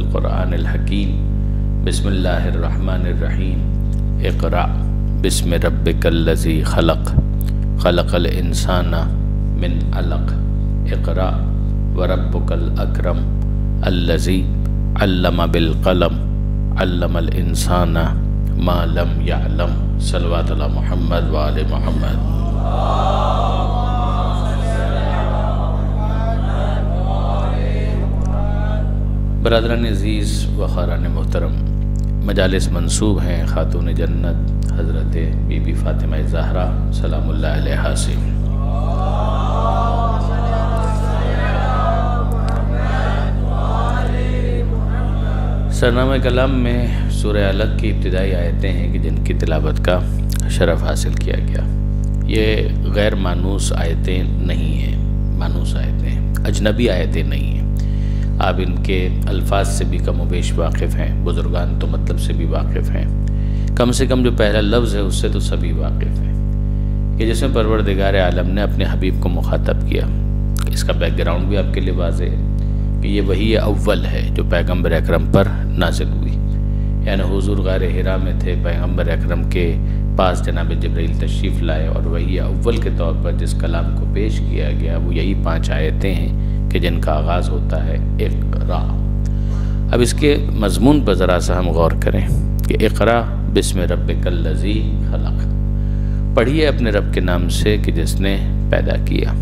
القرآن الحکیم بسم اللہ الرحمن الرحیم اقرأ بسم ربک الذی خلق خلق الانسان من علق اقرأ وربک الاکرم الذی علم بالقلم علم الانسان ما لم يعلم صلوات علی محمد وآل محمد۔ برادران عزیز و خاران محترم، مجالس منسوب ہیں خاتون جنت حضرت بی بی فاطمہ زہرا سلام اللہ علیہا سے۔ سرنامہ کلام میں سورہ علق کی ابتدائی آیتیں ہیں کہ جن کی تلاوت کا شرف حاصل کیا گیا۔ یہ غیر مانوس آیتیں نہیں ہیں، مانوس آیتیں ہیں، اجنبی آیتیں نہیں ہیں۔ آپ ان کے الفاظ سے بھی کم و بیش واقف ہیں، بزرگان تو مطلب سے بھی واقف ہیں، کم سے کم جو پہلا لفظ ہے اس سے تو سبھی واقف ہیں کہ جس میں پروردگار عالم نے اپنے حبیب کو مخاطب کیا۔ اس کا بیک گراؤنڈ بھی آپ کے لیے واضح ہے کہ یہ وحی اول ہے جو پیغمبر اکرم پر نازل ہوئی، یعنی حضور غار حرا میں تھے، پیغمبر اکرم کے پاس جناب جبرائیل تشریف لائے اور وحی اول کے طور پر جس کلام کو پیش کیا گیا وہ یہی 5 آیتیں ہیں کہ جن کا آغاز ہوتا ہے اقرا۔ اب اس کے مضمون پر ذرا سا ہم غور کریں کہ اقرا بسم ربک الذی خلق، پڑھیے اپنے رب کے نام سے کہ جس نے پیدا کیا۔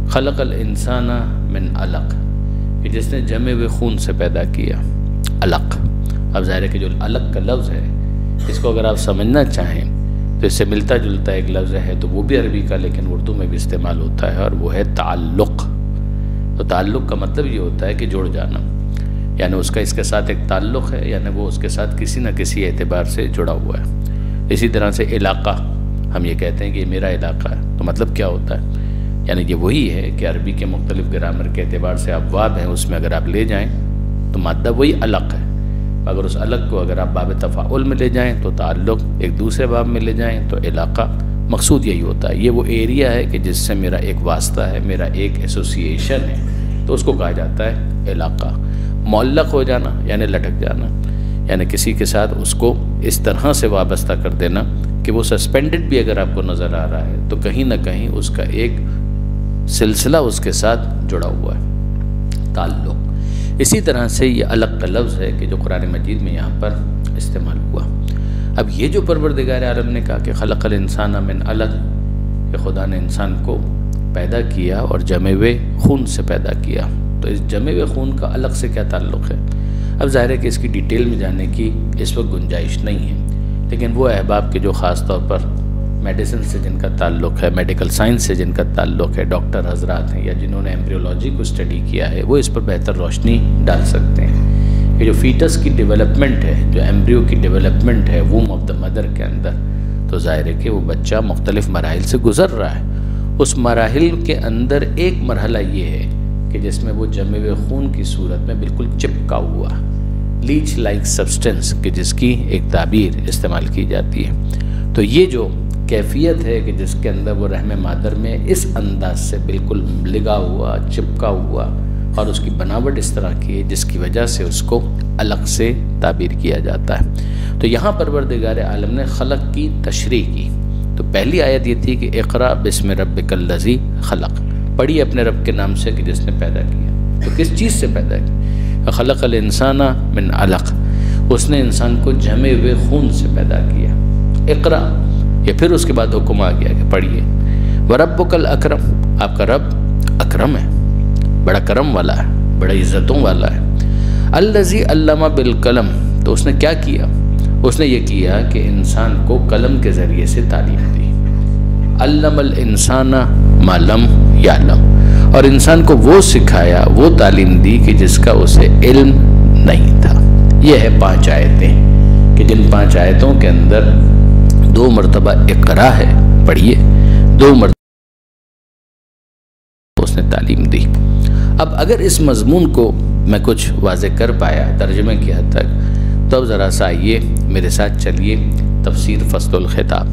خلق الانسان من علق، کہ جس نے جمے ہوئے خون سے پیدا کیا۔ علق، اب ظاہر ہے کہ جو علق کا لفظ ہے اس کو اگر آپ سمجھنا چاہیں تو اس سے ملتا جلتا ایک لفظ ہے تو وہ بھی عربی کا لیکن اردو میں بھی استعمال ہوتا ہے اور وہ ہے تعلق۔ تو تعلق کا مطلب یہ ہوتا ہے کہ جڑ جانا، یعنی اس کا اس کے ساتھ ایک تعلق ہے، یعنی وہ اس کے ساتھ کسی نہ کسی اعتبار سے جڑا ہوا ہے۔ اسی طرح سے علاقہ، ہم یہ کہتے ہیں کہ یہ میرا علاقہ ہے، تو مطلب کیا ہوتا ہے؟ یعنی یہ وہی ہے کہ عربی کے مختلف گرامر کے اعتبار سے ابواب ہیں، اس میں اگر آپ لے جائیں تو مادہ وہی علق ہے، اگر اس علق کو اگر آپ باب تفاعل میں لے جائیں تو تعلق، ایک دوسرے باب میں لے جائیں تو علاقہ، مقصود یہی ہوتا ہے۔ یہ وہ ایریا ہے کہ جس سے میرا ایک واسطہ ہے، میرا ایک ایسوسییشن ہے، تو اس کو کہا جاتا ہے علاقہ۔ معلق ہو جانا یعنی لٹک جانا، یعنی کسی کے ساتھ اس کو اس طرح سے وابستہ کر دینا کہ وہ سسپینڈڈ بھی اگر آپ کو نظر آ رہا ہے تو کہیں نہ کہیں اس کا ایک سلسلہ اس کے ساتھ جڑا ہوا ہے، تعلق۔ اسی طرح سے یہ علق کا لفظ ہے کہ جو قرآن مجید میں یہاں پر استعمال ہوا۔ اب یہ جو پروردگار عالم نے کہا کہ خلق الانسان من علق، کہ خدا نے انسان کو پیدا کیا اور جمے ہوئے خون سے پیدا کیا، تو اس جمے ہوئے خون کا علق سے کیا تعلق ہے؟ اب ظاہر ہے کہ اس کی ڈیٹیل میں جانے کی اس وقت گنجائش نہیں ہے، لیکن وہ احباب کے جو خاص طور پر میڈیسن سے جن کا تعلق ہے، میڈیکل سائنس سے جن کا تعلق ہے، ڈاکٹر حضرات ہیں یا جنہوں نے ایمبریولوجی کو اسٹڈی کیا ہے، وہ اس پر بہتر روشنی ڈال سکتے ہیں کہ جو فیٹس کی ڈیولپمنٹ ہے، جو ایمبریو کی ڈیولپمنٹ ہے ووم آف دا مدر کے اندر، تو ظاہر ہے کہ وہ بچہ مختلف مراحل سے گزر رہا ہے۔ اس مراحل کے اندر ایک مرحلہ یہ ہے کہ جس میں وہ جمے ہوئے خون کی صورت میں بالکل چپکا ہوا، لیچ لائک سبسٹنس، کہ جس کی ایک تعبیر استعمال کی جاتی ہے۔ تو یہ جو کیفیت ہے کہ جس کے اندر وہ رحم مادر میں اس انداز سے بالکل لگا ہوا، چپکا ہوا، اور اس کی بناوٹ اس طرح کی ہے جس کی وجہ سے اس کو علق سے تعبیر کیا جاتا ہے۔ تو یہاں پروردگار عالم نے خلق کی تشریح کی۔ تو پہلی آیت یہ تھی کہ اقرا بسم ربک الذی خلق، پڑھی اپنے رب کے نام سے کہ جس نے پیدا کیا۔ تو کس چیز سے پیدا کیا؟ خلق الانسان من علق، اس نے انسان کو جمے ہوئے خون سے پیدا کیا۔ اقرا، یہ پھر اس کے بعد حکم آ گیا کہ پڑھیے۔ وربک الاکرم، آپ کا رب اکرم ہے، بڑا کرم والا ہے، بڑا عزتوں والا ہے۔ الذی علم بالقلم، تو اس نے کیا کیا؟ اس نے یہ کیا کہ انسان کو قلم کے ذریعے سے تعلیم دی۔ علم الانسان ما لم یعلم، اور انسان کو وہ سکھایا، وہ تعلیم دی کہ جس کا اسے علم نہیں تھا۔ یہ ہے 5 آیتیں کہ جن 5 آیتوں کے اندر 2 مرتبہ اقرا ہے، پڑھیے، 2 مرتبہ اس نے تعلیم دی۔ اب اگر اس مضمون کو میں کچھ واضح کر پایا ترجمے کی حد تک، تو اب ذرا سا آئیے میرے ساتھ چلیے تفسیر فصل الخطاب۔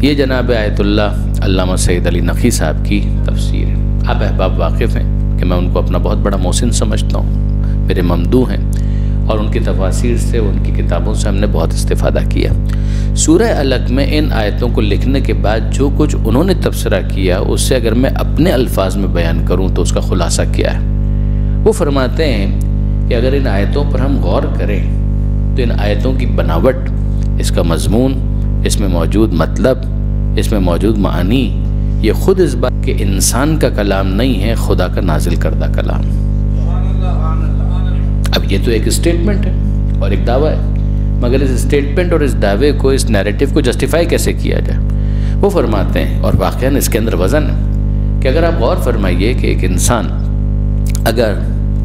یہ جناب آیت اللہ علامہ سید علی نقی صاحب کی تفسیر ہے۔ آپ احباب واقف ہیں کہ میں ان کو اپنا بہت بڑا محسن سمجھتا ہوں، میرے ممدوح ہیں، اور ان کی تفاسیر سے، ان کی کتابوں سے ہم نے بہت استفادہ کیا۔ سورہ علق میں ان آیتوں کو لکھنے کے بعد جو کچھ انہوں نے تبصرہ کیا، اس سے اگر میں اپنے الفاظ میں بیان کروں تو اس کا خلاصہ کیا ہے۔ وہ فرماتے ہیں کہ اگر ان آیتوں پر ہم غور کریں تو ان آیتوں کی بناوٹ، اس کا مضمون، اس میں موجود مطلب، اس میں موجود معانی، یہ خود اس بات کہ انسان کا کلام نہیں ہے، خدا کا نازل کردہ کلام۔ اب یہ تو ایک اسٹیٹمنٹ ہے اور ایک دعویٰ ہے، مگر اس اسٹیٹمنٹ اور اس دعوے کو، اس نیریٹو کو جسٹیفائی کیسے کیا جائے؟ وہ فرماتے ہیں، اور واقعاً اس کے اندر وزن ہے، کہ اگر آپ غور فرمائیے کہ ایک انسان اگر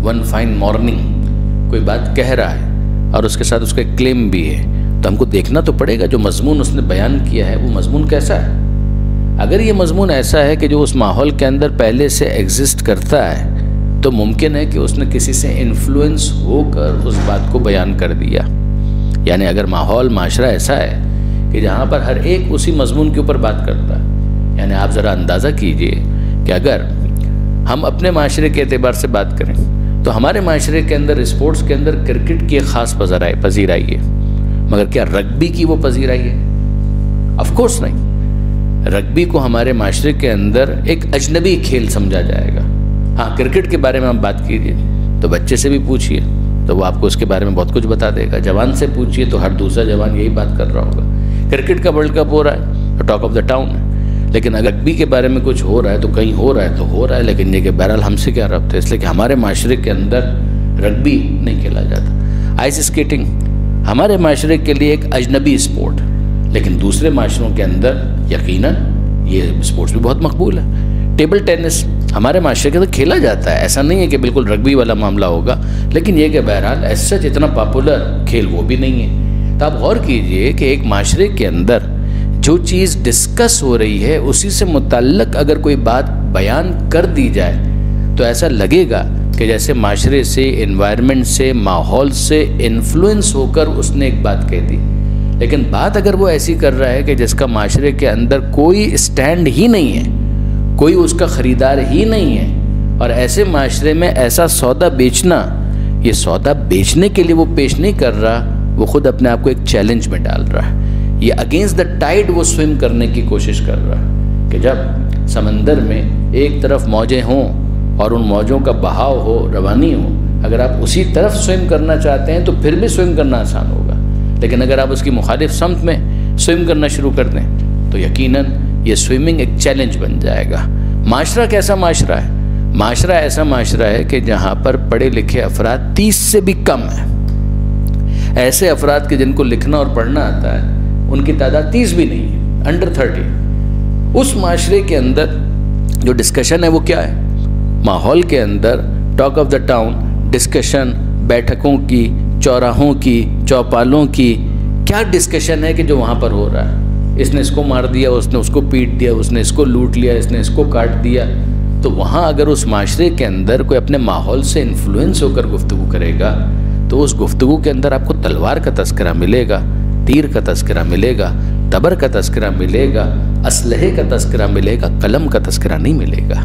ون فائن مارننگ کوئی بات کہہ رہا ہے اور اس کے ساتھ اس کا ایک کلیم بھی ہے، تو ہم کو دیکھنا تو پڑے گا جو مضمون اس نے بیان کیا ہے وہ مضمون کیسا ہے۔ اگر یہ مضمون ایسا ہے کہ جو اس ماحول کے اندر پہلے سے ایگزسٹ کرتا ہے، تو ممکن ہے کہ اس نے کسی سے انفلوئنس ہو کر اس بات کو بیان کر دیا۔ یعنی اگر ماحول، معاشرہ ایسا ہے کہ جہاں پر ہر ایک اسی مضمون کے اوپر بات کرتا ہے، یعنی آپ ذرا اندازہ کیجئے کہ اگر ہم اپنے معاشرے کے اعتبار سے بات کریں تو ہمارے معاشرے کے اندر اسپورٹس کے اندر کرکٹ کی ایک خاص پذیرائی ہے، مگر کیا رگبی کی وہ پذیرائی ہے؟ آف کورس نہیں۔ رگبی کو ہمارے معاشرے کے اندر ایک اجنبی کھیل سمجھا جائے گا۔ ہاں، کرکٹ کے بارے میں ہم بات کیجئے تو بچے سے بھی پوچھئے تو وہ آپ کو اس کے بارے میں بہت کچھ بتا دے گا، جوان سے پوچھئے تو ہر دوسرا جوان یہی بات کر رہا ہوگا۔ کرکٹ کا ورلڈ کپ ہو رہا ہے تو ٹاک آف دا ٹاؤن ہے، لیکن اگر رگبی کے بارے میں کچھ ہو رہا ہے تو کہیں ہو رہا ہے تو ہو رہا ہے، لیکن یہ کہ بہرحال ہم سے کیا ربط ہے؟ اس لیے کہ ہمارے معاشرے کے اندر رگبی نہیں کھیلا جاتا۔ آئس اسکیٹنگ ہمارے معاشرے کے لیے ایک اجنبی اسپورٹ، لیکن دوسرے معاشروں کے اندر یقیناً یہ اسپورٹس بھی بہت مقبول ہے۔ ٹیبل ٹینس ہمارے معاشرے کے اندر کھیلا جاتا ہے، ایسا نہیں ہے کہ بالکل رگبی والا معاملہ ہوگا، لیکن یہ کہ بہرحال ایسا اتنا پاپولر کھیل وہ بھی نہیں ہے۔ تو آپ غور کیجئے کہ ایک معاشرے کے اندر جو چیز ڈسکس ہو رہی ہے اسی سے متعلق اگر کوئی بات بیان کر دی جائے تو ایسا لگے گا کہ جیسے معاشرے سے، انوائرمنٹ سے، ماحول سے انفلوئنس ہو کر اس نے ایک بات کہہ دی۔ لیکن بات اگر وہ ایسی کر رہا ہے کہ جس کا معاشرے کے اندر کوئی اسٹینڈ ہی نہیں ہے، کوئی اس کا خریدار ہی نہیں ہے، اور ایسے معاشرے میں ایسا سودا بیچنا، یہ سودا بیچنے کے لیے وہ پیش نہیں کر رہا، وہ خود اپنے آپ کو ایک چیلنج میں ڈال رہا ہے۔ یہ اگینسٹ دا ٹائیڈ وہ سوئم کرنے کی کوشش کر رہا ہے کہ جب سمندر میں ایک طرف موجیں ہوں اور ان موجوں کا بہاؤ ہو، روانی ہو، اگر آپ اسی طرف سوئم کرنا چاہتے ہیں تو پھر بھی سوئم کرنا آسان ہوگا، لیکن اگر آپ اس کی مخالف سمت میں سوئم کرنا شروع کر دیں تو یقیناً یہ سوئمنگ ایک چیلنج بن جائے گا۔ معاشرہ کیسا معاشرہ ہے؟ معاشرہ ایسا معاشرہ ہے کہ جہاں پر پڑھے لکھے افراد 30 سے بھی کم ہیں۔ ایسے افراد کے جن کو لکھنا اور پڑھنا آتا ہے ان کی تعداد 30 بھی نہیں ہے، انڈر 30۔ اس معاشرے کے اندر جو ڈسکشن ہے وہ کیا ہے؟ ماحول کے اندر talk of the town discussion, بیٹھکوں کی، چوراہوں کی، چوپالوں کی، کیا ڈسکشن ہے کہ جو وہاں پر ہو رہا ہے؟ اس نے اس کو مار دیا، اس نے اس کو پیٹ دیا، اس نے اس کو لوٹ لیا، اس نے اس کو کاٹ دیا۔ تو وہاں اگر اس معاشرے کے اندر کوئی اپنے ماحول سے انفلوئنس ہو کر گفتگو کرے گا تو اس گفتگو کے اندر آپ کو تلوار کا تذکرہ ملے گا، تیر کا تذکرہ ملے گا، تبر کا تذکرہ ملے گا، اسلحے کا تذکرہ ملے گا، قلم کا تذکرہ نہیں ملے گا۔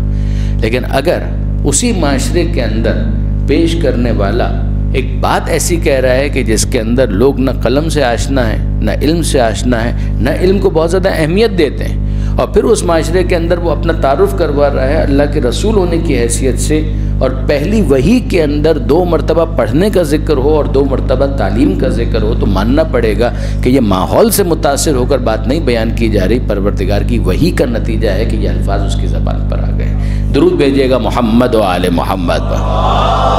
لیکن اگر اسی معاشرے کے اندر پیش کرنے والا ایک بات ایسی کہہ رہا ہے کہ جس کے اندر لوگ نہ قلم سے آشنا ہے، نہ علم سے آشنا ہے، نہ علم کو بہت زیادہ اہمیت دیتے ہیں، اور پھر اس معاشرے کے اندر وہ اپنا تعارف کروا رہا ہے اللہ کے رسول ہونے کی حیثیت سے، اور پہلی وحی کے اندر 2 مرتبہ پڑھنے کا ذکر ہو اور 2 مرتبہ تعلیم کا ذکر ہو، تو ماننا پڑے گا کہ یہ ماحول سے متاثر ہو کر بات نہیں بیان کی جا رہی، پروردگار کی وحی کا نتیجہ ہے کہ یہ الفاظ اس کی زبان پر آ گئے۔ درود بھیجیے گا محمد و آل محمد پر۔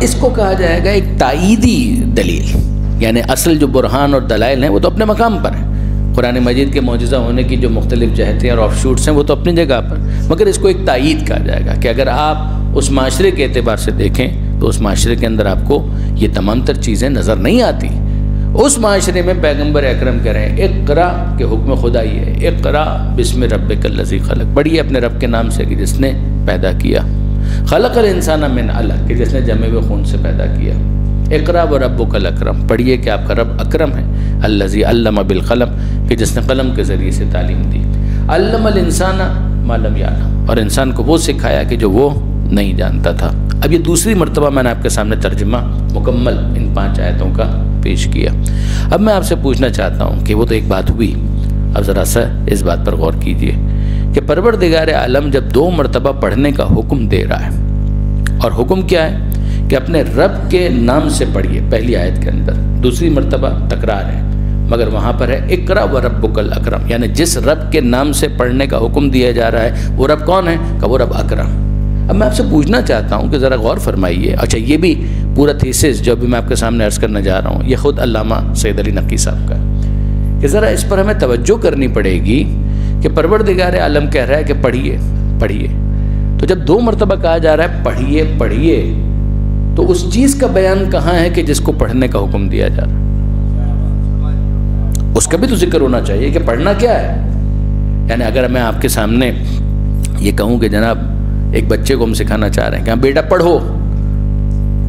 اس کو کہا جائے گا ایک تائیدی دلیل، یعنی اصل جو برہان اور دلائل ہیں وہ تو اپنے مقام پر ہیں، قرآن مجید کے معجزہ ہونے کی جو مختلف جہتیں اور آف شوٹس ہیں وہ تو اپنی جگہ پر، مگر اس کو ایک تائید کہا جائے گا کہ اگر آپ اس معاشرے کے اعتبار سے دیکھیں تو اس معاشرے کے اندر آپ کو یہ تمام تر چیزیں نظر نہیں آتی۔ اس معاشرے میں پیغمبر اکرم کہہ رہے ہیں اقرا کے حکم خدائی ہے، اقرا بسم ربک الذی خلق، پڑھیے اپنے رب کے نام سے کہ جس نے پیدا کیا، خلق الانسان من علق کہ جس نے جمے ہوئے خون سے پیدا کیا، اقرا وربک الاکرم، پڑھیے کہ آپ کا رب اکرم ہے، الذی علم بالقلم کہ جس نے قلم کے ذریعے سے تعلیم دی، علم الانسان ما لم یعلم، اور انسان کو وہ سکھایا کہ جو وہ نہیں جانتا تھا۔ اب یہ دوسری مرتبہ میں نے آپ کے سامنے ترجمہ مکمل ان 5 آیتوں کا پیش کیا۔ اب میں آپ سے پوچھنا چاہتا ہوں کہ وہ تو ایک بات ہوئی، اب ذرا سا اس بات پر غور کیجئے کہ پروردگار عالم جب 2 مرتبہ پڑھنے کا حکم دے رہا ہے، اور حکم کیا ہے کہ اپنے رب کے نام سے پڑھیے پہلی آیت کے اندر، دوسری مرتبہ تکرار ہے، مگر وہاں پر ہے اقرا وربک الاکرم، یعنی جس رب کے نام سے پڑھنے کا حکم دیا جا رہا ہے وہ رب کون ہے؟ کہ وہ رب اکرم۔ اب میں آپ سے پوچھنا چاہتا ہوں کہ ذرا غور فرمائیے، اچھا یہ بھی پورا تھیسس جو بھی میں آپ کے سامنے عرض کرنے جا رہا ہوں یہ خود علامہ سید علی نقوی صاحب کا ہے، کہ ذرا اس پر ہمیں توجہ کرنی پڑے گی کہ پروردگار عالم کہہ رہا ہے کہ پڑھیے پڑھیے، تو جب 2 مرتبہ کہا جا رہا ہے پڑھیے پڑھیے، تو اس چیز کا بیان کہاں ہے کہ جس کو پڑھنے کا حکم دیا جا رہا ہے؟ اس کا بھی تو ذکر ہونا چاہیے کہ پڑھنا کیا ہے۔ یعنی اگر میں آپ کے سامنے یہ کہوں کہ جناب ایک بچے کو ہم سکھانا چاہ رہے ہیں کہ ہاں بیٹا پڑھو،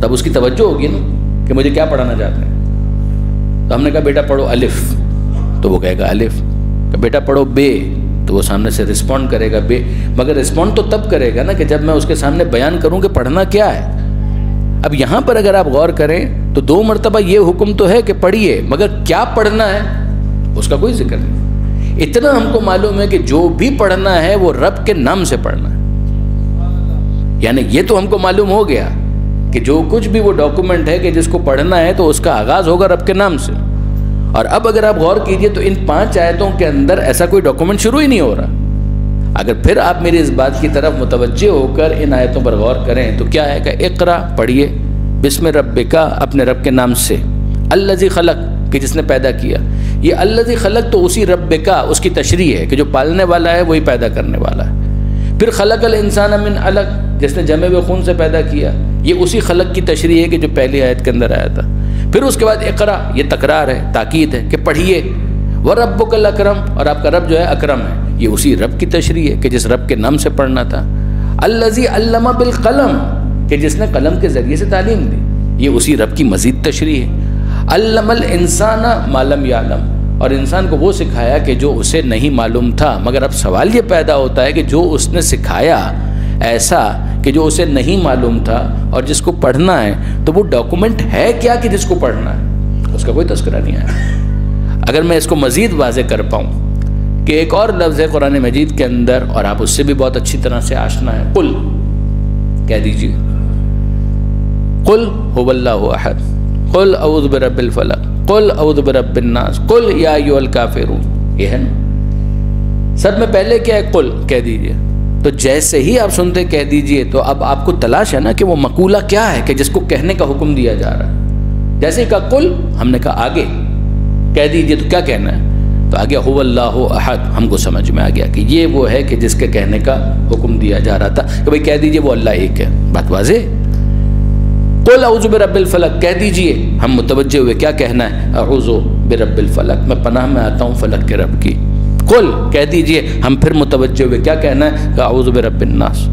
تب اس کی توجہ ہوگی نا کہ مجھے کیا پڑھانا چاہتے ہیں۔ تو ہم نے کہا بیٹا پڑھو الف، تو وہ کہے گا الف، کہ بیٹا پڑھو بے، تو وہ سامنے سے رسپونڈ کرے گا بے، مگر رسپونڈ تو تب کرے گا نا کہ جب میں اس کے سامنے بیان کروں کہ پڑھنا کیا ہے۔ اب یہاں پر اگر آپ غور کریں تو 2 مرتبہ یہ حکم تو ہے کہ پڑھیے، مگر کیا پڑھنا ہے اس کا کوئی ذکر نہیں۔ اتنا ہم کو معلوم ہے کہ جو بھی پڑھنا ہے وہ رب کے نام سے پڑھنا ہے، یعنی یہ تو ہم کو معلوم ہو گیا کہ جو کچھ بھی وہ ڈاکومنٹ ہے کہ جس کو پڑھنا ہے تو اس کا آغاز ہوگا رب کے نام سے۔ اور اب اگر آپ غور کیجئے تو ان 5 آیتوں کے اندر ایسا کوئی ڈاکومنٹ شروع ہی نہیں ہو رہا۔ اگر پھر آپ میری اس بات کی طرف متوجہ ہو کر ان آیتوں پر غور کریں تو کیا ہے کہ اقرا پڑھیے بسم ربک، اپنے رب کے نام سے، الذی خلق، کہ جس نے پیدا کیا۔ یہ الذی خلق تو اسی ربک، اس کی تشریح ہے کہ جو پالنے والا ہے وہی پیدا کرنے والا ہے۔ پھر خلق الانسان من علق، جس نے جمے ہوئے خون سے پیدا کیا، یہ اسی خلق کی تشریح ہے کہ جو پہلی آیت کے اندر آیا تھا۔ پھر اس کے بعد اقرا، یہ تکرار ہے، تاکید ہے کہ پڑھیے، وربک الاکرم، اور آپ کا رب جو ہے اکرم ہے، یہ اسی رب کی تشریح ہے کہ جس رب کے نام سے پڑھنا تھا۔ الذی علم بالقلم، کہ جس نے قلم کے ذریعے سے تعلیم دی، یہ اسی رب کی مزید تشریح ہے۔ علم الانسان ما لم یعلم، اور انسان کو وہ سکھایا کہ جو اسے نہیں معلوم تھا۔ مگر اب سوال یہ پیدا ہوتا ہے کہ جو اس نے سکھایا ایسا کہ جو اسے نہیں معلوم تھا اور جس کو پڑھنا ہے، تو وہ ڈاکومنٹ ہے کیا کہ جس کو پڑھنا ہے؟ اس کا کوئی تذکرہ نہیں آیا۔ اگر میں اس کو مزید واضح کر پاؤں کہ ایک اور لفظ ہے قرآن مجید کے اندر، اور آپ اس سے بھی بہت اچھی طرح سے آشنا ہے، قل، کہہ دیجیے قل هو اللہ احد، قل اعوذ برب الفلق، قل اعوذ برب الناس، قل یا ایھا الکافرون، یہ ہے نا۔ سب میں پہلے کیا ہے؟ قل، کہہ دیجیے۔ تو جیسے ہی آپ سنتے کہہ دیجیے تو اب آپ کو تلاش ہے نا کہ وہ مقولہ کیا ہے کہ جس کو کہنے کا حکم دیا جا رہا ہے۔ جیسے ہی کہا قل، ہم نے کہا آگے کہہ دیجیے، تو کیا کہنا ہے؟ تو آگے هو اللہ احد، ہم کو سمجھ میں آ گیا کہ یہ وہ ہے کہ جس کے کہنے کا حکم دیا جا رہا تھا کہ بھئی کہہ دیجیے وہ اللہ ایک ہے۔ بات واضح۔ قل اعوذ برب الفلق، کہہ دیجئے، ہم متوجہ ہوئے کیا کہنا ہے؟ اعوذ برب الفلق، میں پناہ میں آتا ہوں فلک کے رب کی۔ قل، کہہ دیجئے، ہم پھر متوجہ ہوئے کیا کہنا ہے؟ کہ اعوذ برب الناس،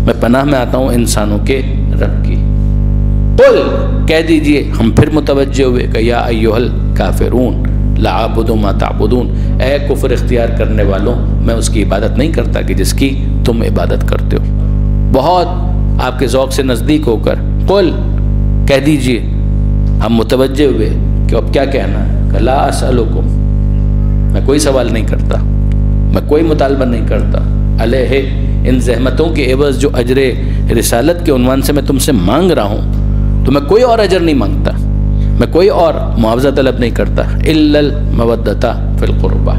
میں پناہ میں آتا ہوں انسانوں کے رب کی۔ قل، کہہ دیجئے، ہم پھر متوجہ ہوئے کہ یا ایھا الکافرون لا اعبد ما تعبدون، اے کفر اختیار کرنے والوں، میں اس کی عبادت نہیں کرتا کہ جس کی تم عبادت کرتے ہو۔ بہت آپ کے ذوق سے نزدیک ہو کر قل کہہ دیجئے، ہم متوجہ ہوئے کہ اب کیا کہنا ہے؟ کہ لا اسألکم، میں کوئی سوال نہیں کرتا، میں کوئی مطالبہ نہیں کرتا، علیہ، ان زحمتوں کے عوض جو اجر رسالت کے عنوان سے میں تم سے مانگ رہا ہوں، تو میں کوئی اور اجر نہیں مانگتا، میں کوئی اور معاوضہ طلب نہیں کرتا، الا المودۃ فی القربہ،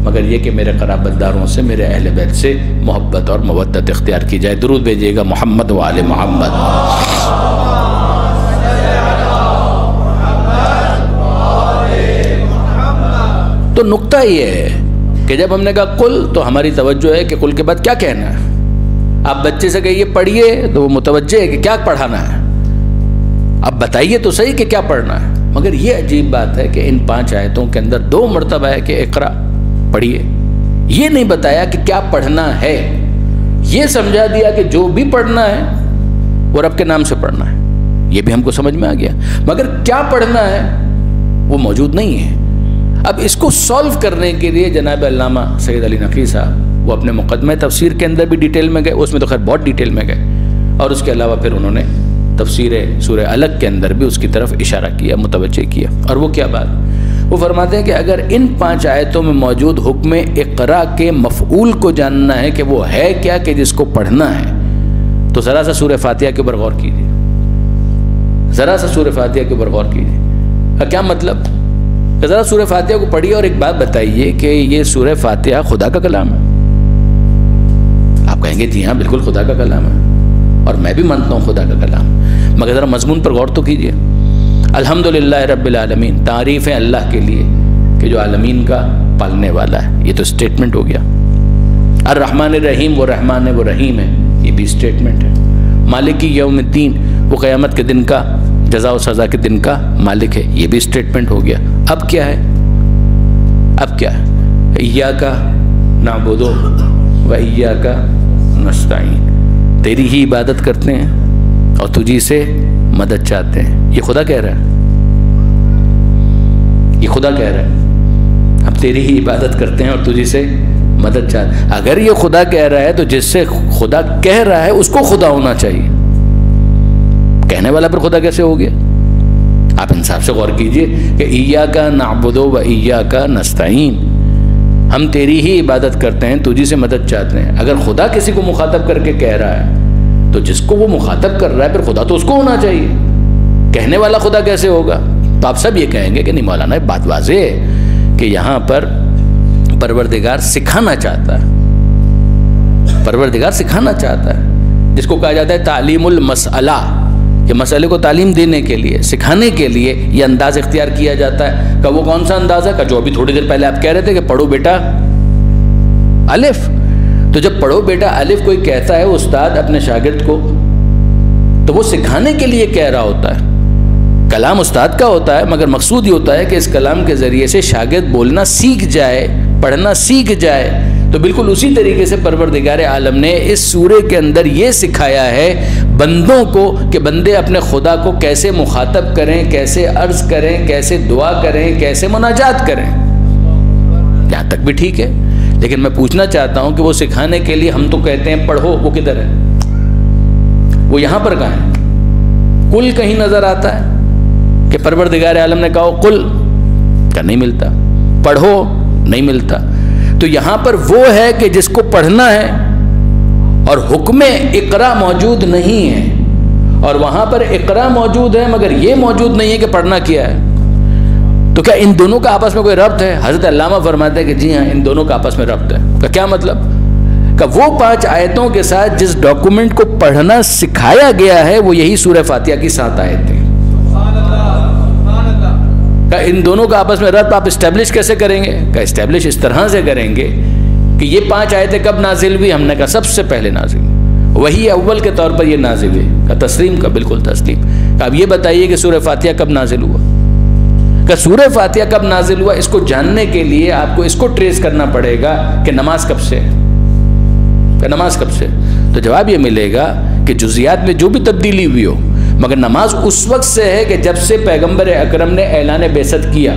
مگر یہ کہ میرے قرابت داروں سے، میرے اہل بیت سے محبت اور مودت اختیار کی جائے۔ درود بھیجیے گا محمد و آل محمد۔ تو نقطہ یہ ہے کہ جب ہم نے کہا قل، تو ہماری توجہ ہے کہ قل کے بعد کیا کہنا ہے۔ آپ بچے سے کہیے پڑھیے، تو وہ متوجہ ہے کہ کیا پڑھانا ہے، اب بتائیے تو صحیح کہ کیا پڑھنا ہے۔ مگر یہ عجیب بات ہے کہ ان 5 آیتوں کے اندر 2 مرتبہ ہے کہ اقرا، پڑھیے، یہ نہیں بتایا کہ کیا پڑھنا ہے۔ یہ سمجھا دیا کہ جو بھی پڑھنا ہے وہ رب کے نام سے پڑھنا ہے، یہ بھی ہم کو سمجھ میں آ گیا، مگر کیا پڑھنا ہے وہ موجود نہیں ہے۔ اب اس کو سولو کرنے کے لیے جناب علامہ سید علی نقوی صاحب وہ اپنے مقدمہ تفسیر کے اندر بھی ڈیٹیل میں گئے، اس میں تو خیر بہت ڈیٹیل میں گئے، اور اس کے علاوہ پھر انہوں نے تفسیر سورہ الگ کے اندر بھی اس کی طرف اشارہ کیا، متوجہ کیا۔ اور وہ کیا بات؟ وہ فرماتے ہیں کہ اگر ان 5 آیتوں میں موجود حکم اقرا کے مفعول کو جاننا ہے کہ وہ ہے کیا کہ جس کو پڑھنا ہے، تو ذرا سا سورہ فاتحہ کے اوپر غور کیجیے، ذرا سا سورہ فاتحہ کے اوپر غور کیجیے۔ کیا مطلب؟ کہ ذرا سورہ فاتحہ کو پڑھیے اور ایک بات بتائیے کہ یہ سورہ فاتحہ خدا کا کلام ہے؟ آپ کہیں گے جی ہاں بالکل خدا کا کلام ہے، اور میں بھی مانتا ہوں خدا کا کلام، مگر ذرا مضمون پر غور تو کیجیے۔ الحمدللہ رب العالمین، تعریف ہے اللہ کے لیے کہ جو عالمین کا پالنے والا ہے، یہ تو سٹیٹمنٹ ہو گیا۔ الرحمن الرحیم، وہ رحمان ہے وہ رحیم ہے، یہ بھی سٹیٹمنٹ ہے۔ مالک یوم الدین، وہ قیامت کے دن کا، جزا و سزا کے دن کا مالک ہے، یہ بھی سٹیٹمنٹ ہو گیا۔ اب کیا ہے؟ اب کیا ہے؟ ایاک نعبد و ایاک نستعین، تیری ہی عبادت کرتے ہیں اور تجھی سے مدد چاہتے ہیں۔ یہ خدا کہہ رہا ہے، یہ خدا کہہ رہا ہے ہم تیری ہی عبادت کرتے ہیں اور تجھی سے مدد چاہتے ہیں۔ اگر یہ خدا کہہ رہا ہے تو جس سے خدا کہہ رہا ہے اس کو خدا ہونا چاہیے، کہنے والا پر خدا کیسے ہو گیا؟ آپ انصاف سے غور کیجئے کہ ایاک نعبد و ایاک نستعین، ہم تیری ہی عبادت کرتے ہیں، تجھی سے مدد چاہتے ہیں۔ اگر خدا کسی کو مخاطب کر کے کہہ رہا ہے تو جس کو وہ مخاطب کر رہا ہے پھر خدا تو اس کو ہونا چاہیے، کہنے والا خدا کیسے ہوگا؟ تو آپ سب یہ کہیں گے کہ نہیں مولانا بات واضح ہے کہ یہاں پر پروردگار سکھانا چاہتا ہے، پروردگار سکھانا چاہتا ہے، جس کو کہا جاتا ہے تعلیم المسئلہ، کہ مسئلے کو تعلیم دینے کے لیے، سکھانے کے لیے یہ انداز اختیار کیا جاتا ہے۔ کہ وہ کون سا انداز ہے؟ کہ جو ابھی تھوڑی دیر پہلے آپ کہہ رہے تھے کہ پڑھو بیٹا الف، تو جب پڑھو بیٹا الف کوئی کہتا ہے استاد اپنے شاگرد کو تو وہ سکھانے کے لیے کہہ رہا ہوتا ہے، کلام استاد کا ہوتا ہے، مگر مقصود یہ ہوتا ہے کہ اس کلام کے ذریعے سے شاگرد بولنا سیکھ جائے، پڑھنا سیکھ جائے۔ تو بالکل اسی طریقے سے پروردگار عالم نے اس سورے کے اندر یہ سکھایا ہے بندوں کو کہ بندے اپنے خدا کو کیسے مخاطب کریں، کیسے عرض کریں، کیسے دعا کریں، کیسے مناجات کریں۔ یہاں تک بھی ٹھیک ہے، لیکن میں پوچھنا چاہتا ہوں کہ وہ سکھانے کے لیے ہم تو کہتے ہیں پڑھو، وہ کدھر ہے؟ وہ یہاں پر کہاں ہے؟ کل کہیں نظر آتا ہے کہ پروردگار عالم نے کہا قل، کہ نہیں ملتا، پڑھو نہیں ملتا۔ تو یہاں پر وہ ہے کہ جس کو پڑھنا ہے اور حکم اقرا موجود نہیں ہے، اور وہاں پر اقرا موجود ہے مگر یہ موجود نہیں ہے کہ پڑھنا کیا ہے۔ تو کیا ان دونوں کا آپس میں کوئی ربط ہے؟ حضرت علامہ فرماتے ہیں کہ جی ہاں ان دونوں کا آپس میں ربط ہے۔ کیا مطلب؟ کہ وہ 5 آیتوں کے ساتھ جس ڈاکومنٹ کو پڑھنا سکھایا گیا ہے وہ یہی سورہ فاتحہ کی 7 آیتیں۔ ان دونوں کا آپس میں ربط آپ اسٹیبلش کیسے کریں گے؟ کہ اسٹیبلش اس طرح سے کریں گے کہ یہ 5 آیتیں کب نازل ہوئی؟ ہم نے کہا سب سے پہلے نازل، وہی اول کے طور پر یہ نازل ہے، کہ تسلیم کا بالکل تسلیم۔ کہ اب یہ بتائیے کہ سورہ فاتحہ کب نازل ہوا؟ کہ سورہ فاتحہ کب نازل ہوا؟ اس کو جاننے کے لیے آپ کو اس کو ٹریس کرنا پڑے گا کہ نماز کب سے، کہ نماز کب سے؟ تو جواب یہ ملے گا کہ جزیات میں جو بھی تبدیلی ہوئی ہو، مگر نماز اس وقت سے ہے کہ جب سے پیغمبر اکرم نے اعلان بعثت کیا،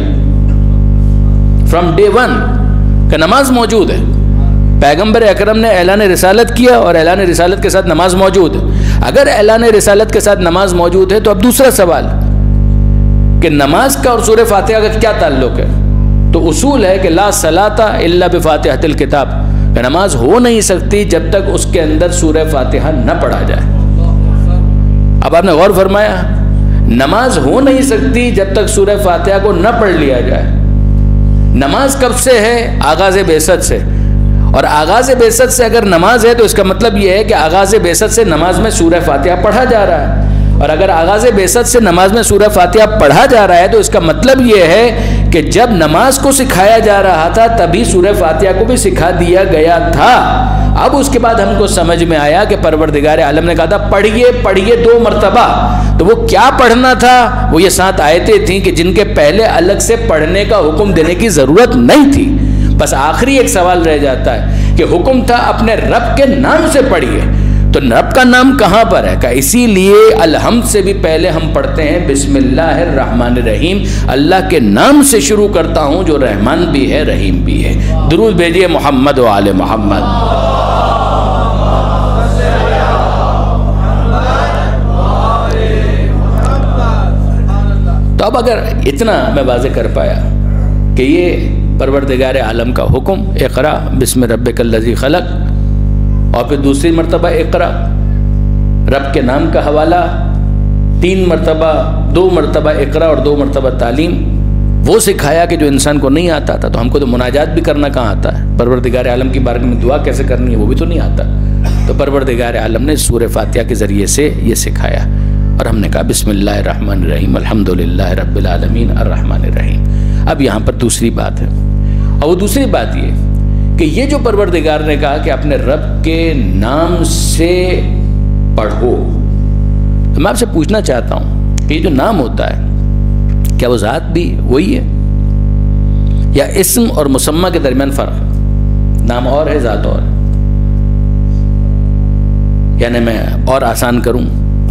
فرام ڈے 1 کہ نماز موجود ہے۔ پیغمبر اکرم نے اعلان رسالت کیا اور اعلان رسالت کے ساتھ نماز موجود ہے۔ اگر اعلان رسالت کے ساتھ نماز موجود ہے تو اب دوسرا سوال کہ نماز کا اور سورہ فاتحہ کا کیا تعلق ہے؟ تو اصول ہے کہ لا صلاۃ الا بفاتحۃ الکتاب، کہ نماز ہو نہیں سکتی جب تک اس کے اندر سورہ فاتحہ نہ پڑھا جائے۔ اب آپ نے غور فرمایا، نماز ہو نہیں سکتی جب تک سورہ فاتحہ کو نہ پڑھ لیا جائے۔ نماز کب سے ہے؟ آغاز بعثت سے، اور آغاز بعثت سے اگر نماز ہے تو اس کا مطلب یہ ہے کہ آغاز بعثت سے نماز میں سورہ فاتحہ پڑھا جا رہا ہے، اور اگر آغاز بعثت سے نماز میں سورہ فاتحہ پڑھا جا رہا ہے تو اس کا مطلب یہ ہے کہ جب نماز کو سکھایا جا رہا تھا تبھی سورہ فاتحہ کو بھی سکھا دیا گیا تھا۔ اب اس کے بعد ہم کو سمجھ میں آیا کہ پروردگار عالم نے کہا تھا پڑھیے پڑھیے 2 مرتبہ، تو وہ کیا پڑھنا تھا؟ وہ یہ 7 آیتیں تھیں کہ جن کے پہلے الگ سے پڑھنے کا حکم دینے کی ضرورت نہیں تھی۔ بس آخری ایک سوال رہ جاتا ہے کہ حکم تھا اپنے رب کے نام سے پڑھیے، تو رب کا نام کہاں پر ہے؟ کہ اسی لیے الحمد سے بھی پہلے ہم پڑھتے ہیں بسم اللہ الرحمن الرحیم، اللہ کے نام سے شروع کرتا ہوں جو رحمان بھی ہے رحیم بھی ہے۔ درود بھیجیے محمد و آل محمد۔ تو اب اگر اتنا میں واضح کر پایا کہ یہ پروردگار عالم کا حکم اقرا بسم ربک الذی خلق، اور پھر دوسری مرتبہ اقرا، رب کے نام کا حوالہ، 3 مرتبہ 2 مرتبہ اقرا اور 2 مرتبہ تعلیم، وہ سکھایا کہ جو انسان کو نہیں آتا تھا۔ تو ہم کو تو مناجات بھی کرنا کہاں آتا ہے؟ پروردگار عالم کی بارگاہ میں دعا کیسے کرنی ہے وہ بھی تو نہیں آتا۔ تو پروردگار عالم نے سورہ فاتحہ کے ذریعے سے یہ سکھایا، اور ہم نے کہا بسم اللہ الرحمن الرحیم الحمدللہ رب العالمین الرحمن الرحیم۔ اب یہاں پر دوسری بات ہے، اور وہ دوسری بات یہ کہ یہ جو پروردگار نے کہا کہ اپنے رب کے نام سے پڑھو، تو میں آپ سے پوچھنا چاہتا ہوں کہ یہ جو نام ہوتا ہے کیا وہ ذات بھی وہی ہے، یا اسم اور مسمى کے درمیان فرق ہے؟ نام اور ہے، ذات اور ہے۔ یعنی میں اور آسان کروں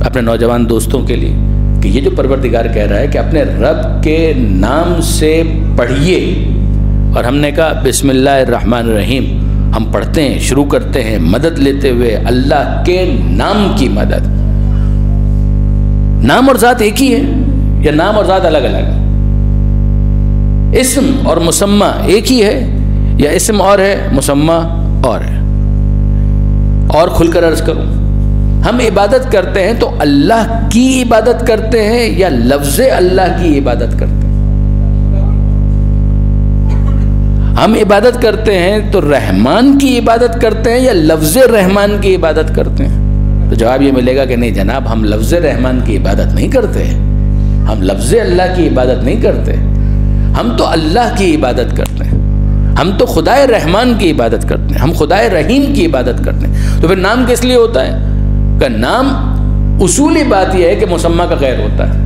اپنے نوجوان دوستوں کے لیے کہ یہ جو پروردگار کہہ رہا ہے کہ اپنے رب کے نام سے پڑھیے، اور ہم نے کہا بسم اللہ الرحمن الرحیم، ہم پڑھتے ہیں، شروع کرتے ہیں مدد لیتے ہوئے اللہ کے نام کی مدد۔ نام اور ذات ایک ہی ہے یا نام اور ذات الگ الگ ہے؟ اسم اور مسمى ایک ہی ہے یا اسم اور ہے مسمى اور ہے؟ اور کھل کر عرض کروں، ہم عبادت کرتے ہیں تو اللہ کی عبادت کرتے ہیں یا لفظ اللہ کی عبادت کرتے ہیں؟ ہم عبادت کرتے ہیں تو رحمان کی عبادت کرتے ہیں یا لفظ رحمان کی عبادت کرتے ہیں؟ تو جواب یہ ملے گا کہ نہیں جناب، ہم لفظ رحمان کی عبادت نہیں کرتے، ہم لفظ اللہ کی عبادت نہیں کرتے، ہم تو اللہ کی عبادت کرتے ہیں، ہم تو خدائے رحمان کی عبادت کرتے ہیں، ہم خدائے رحیم کی عبادت کرتے ہیں۔ تو پھر نام کس لیے ہوتا ہے؟ کہ نام اصولی بات یہ ہے کہ مسمى کا غیر ہوتا ہے،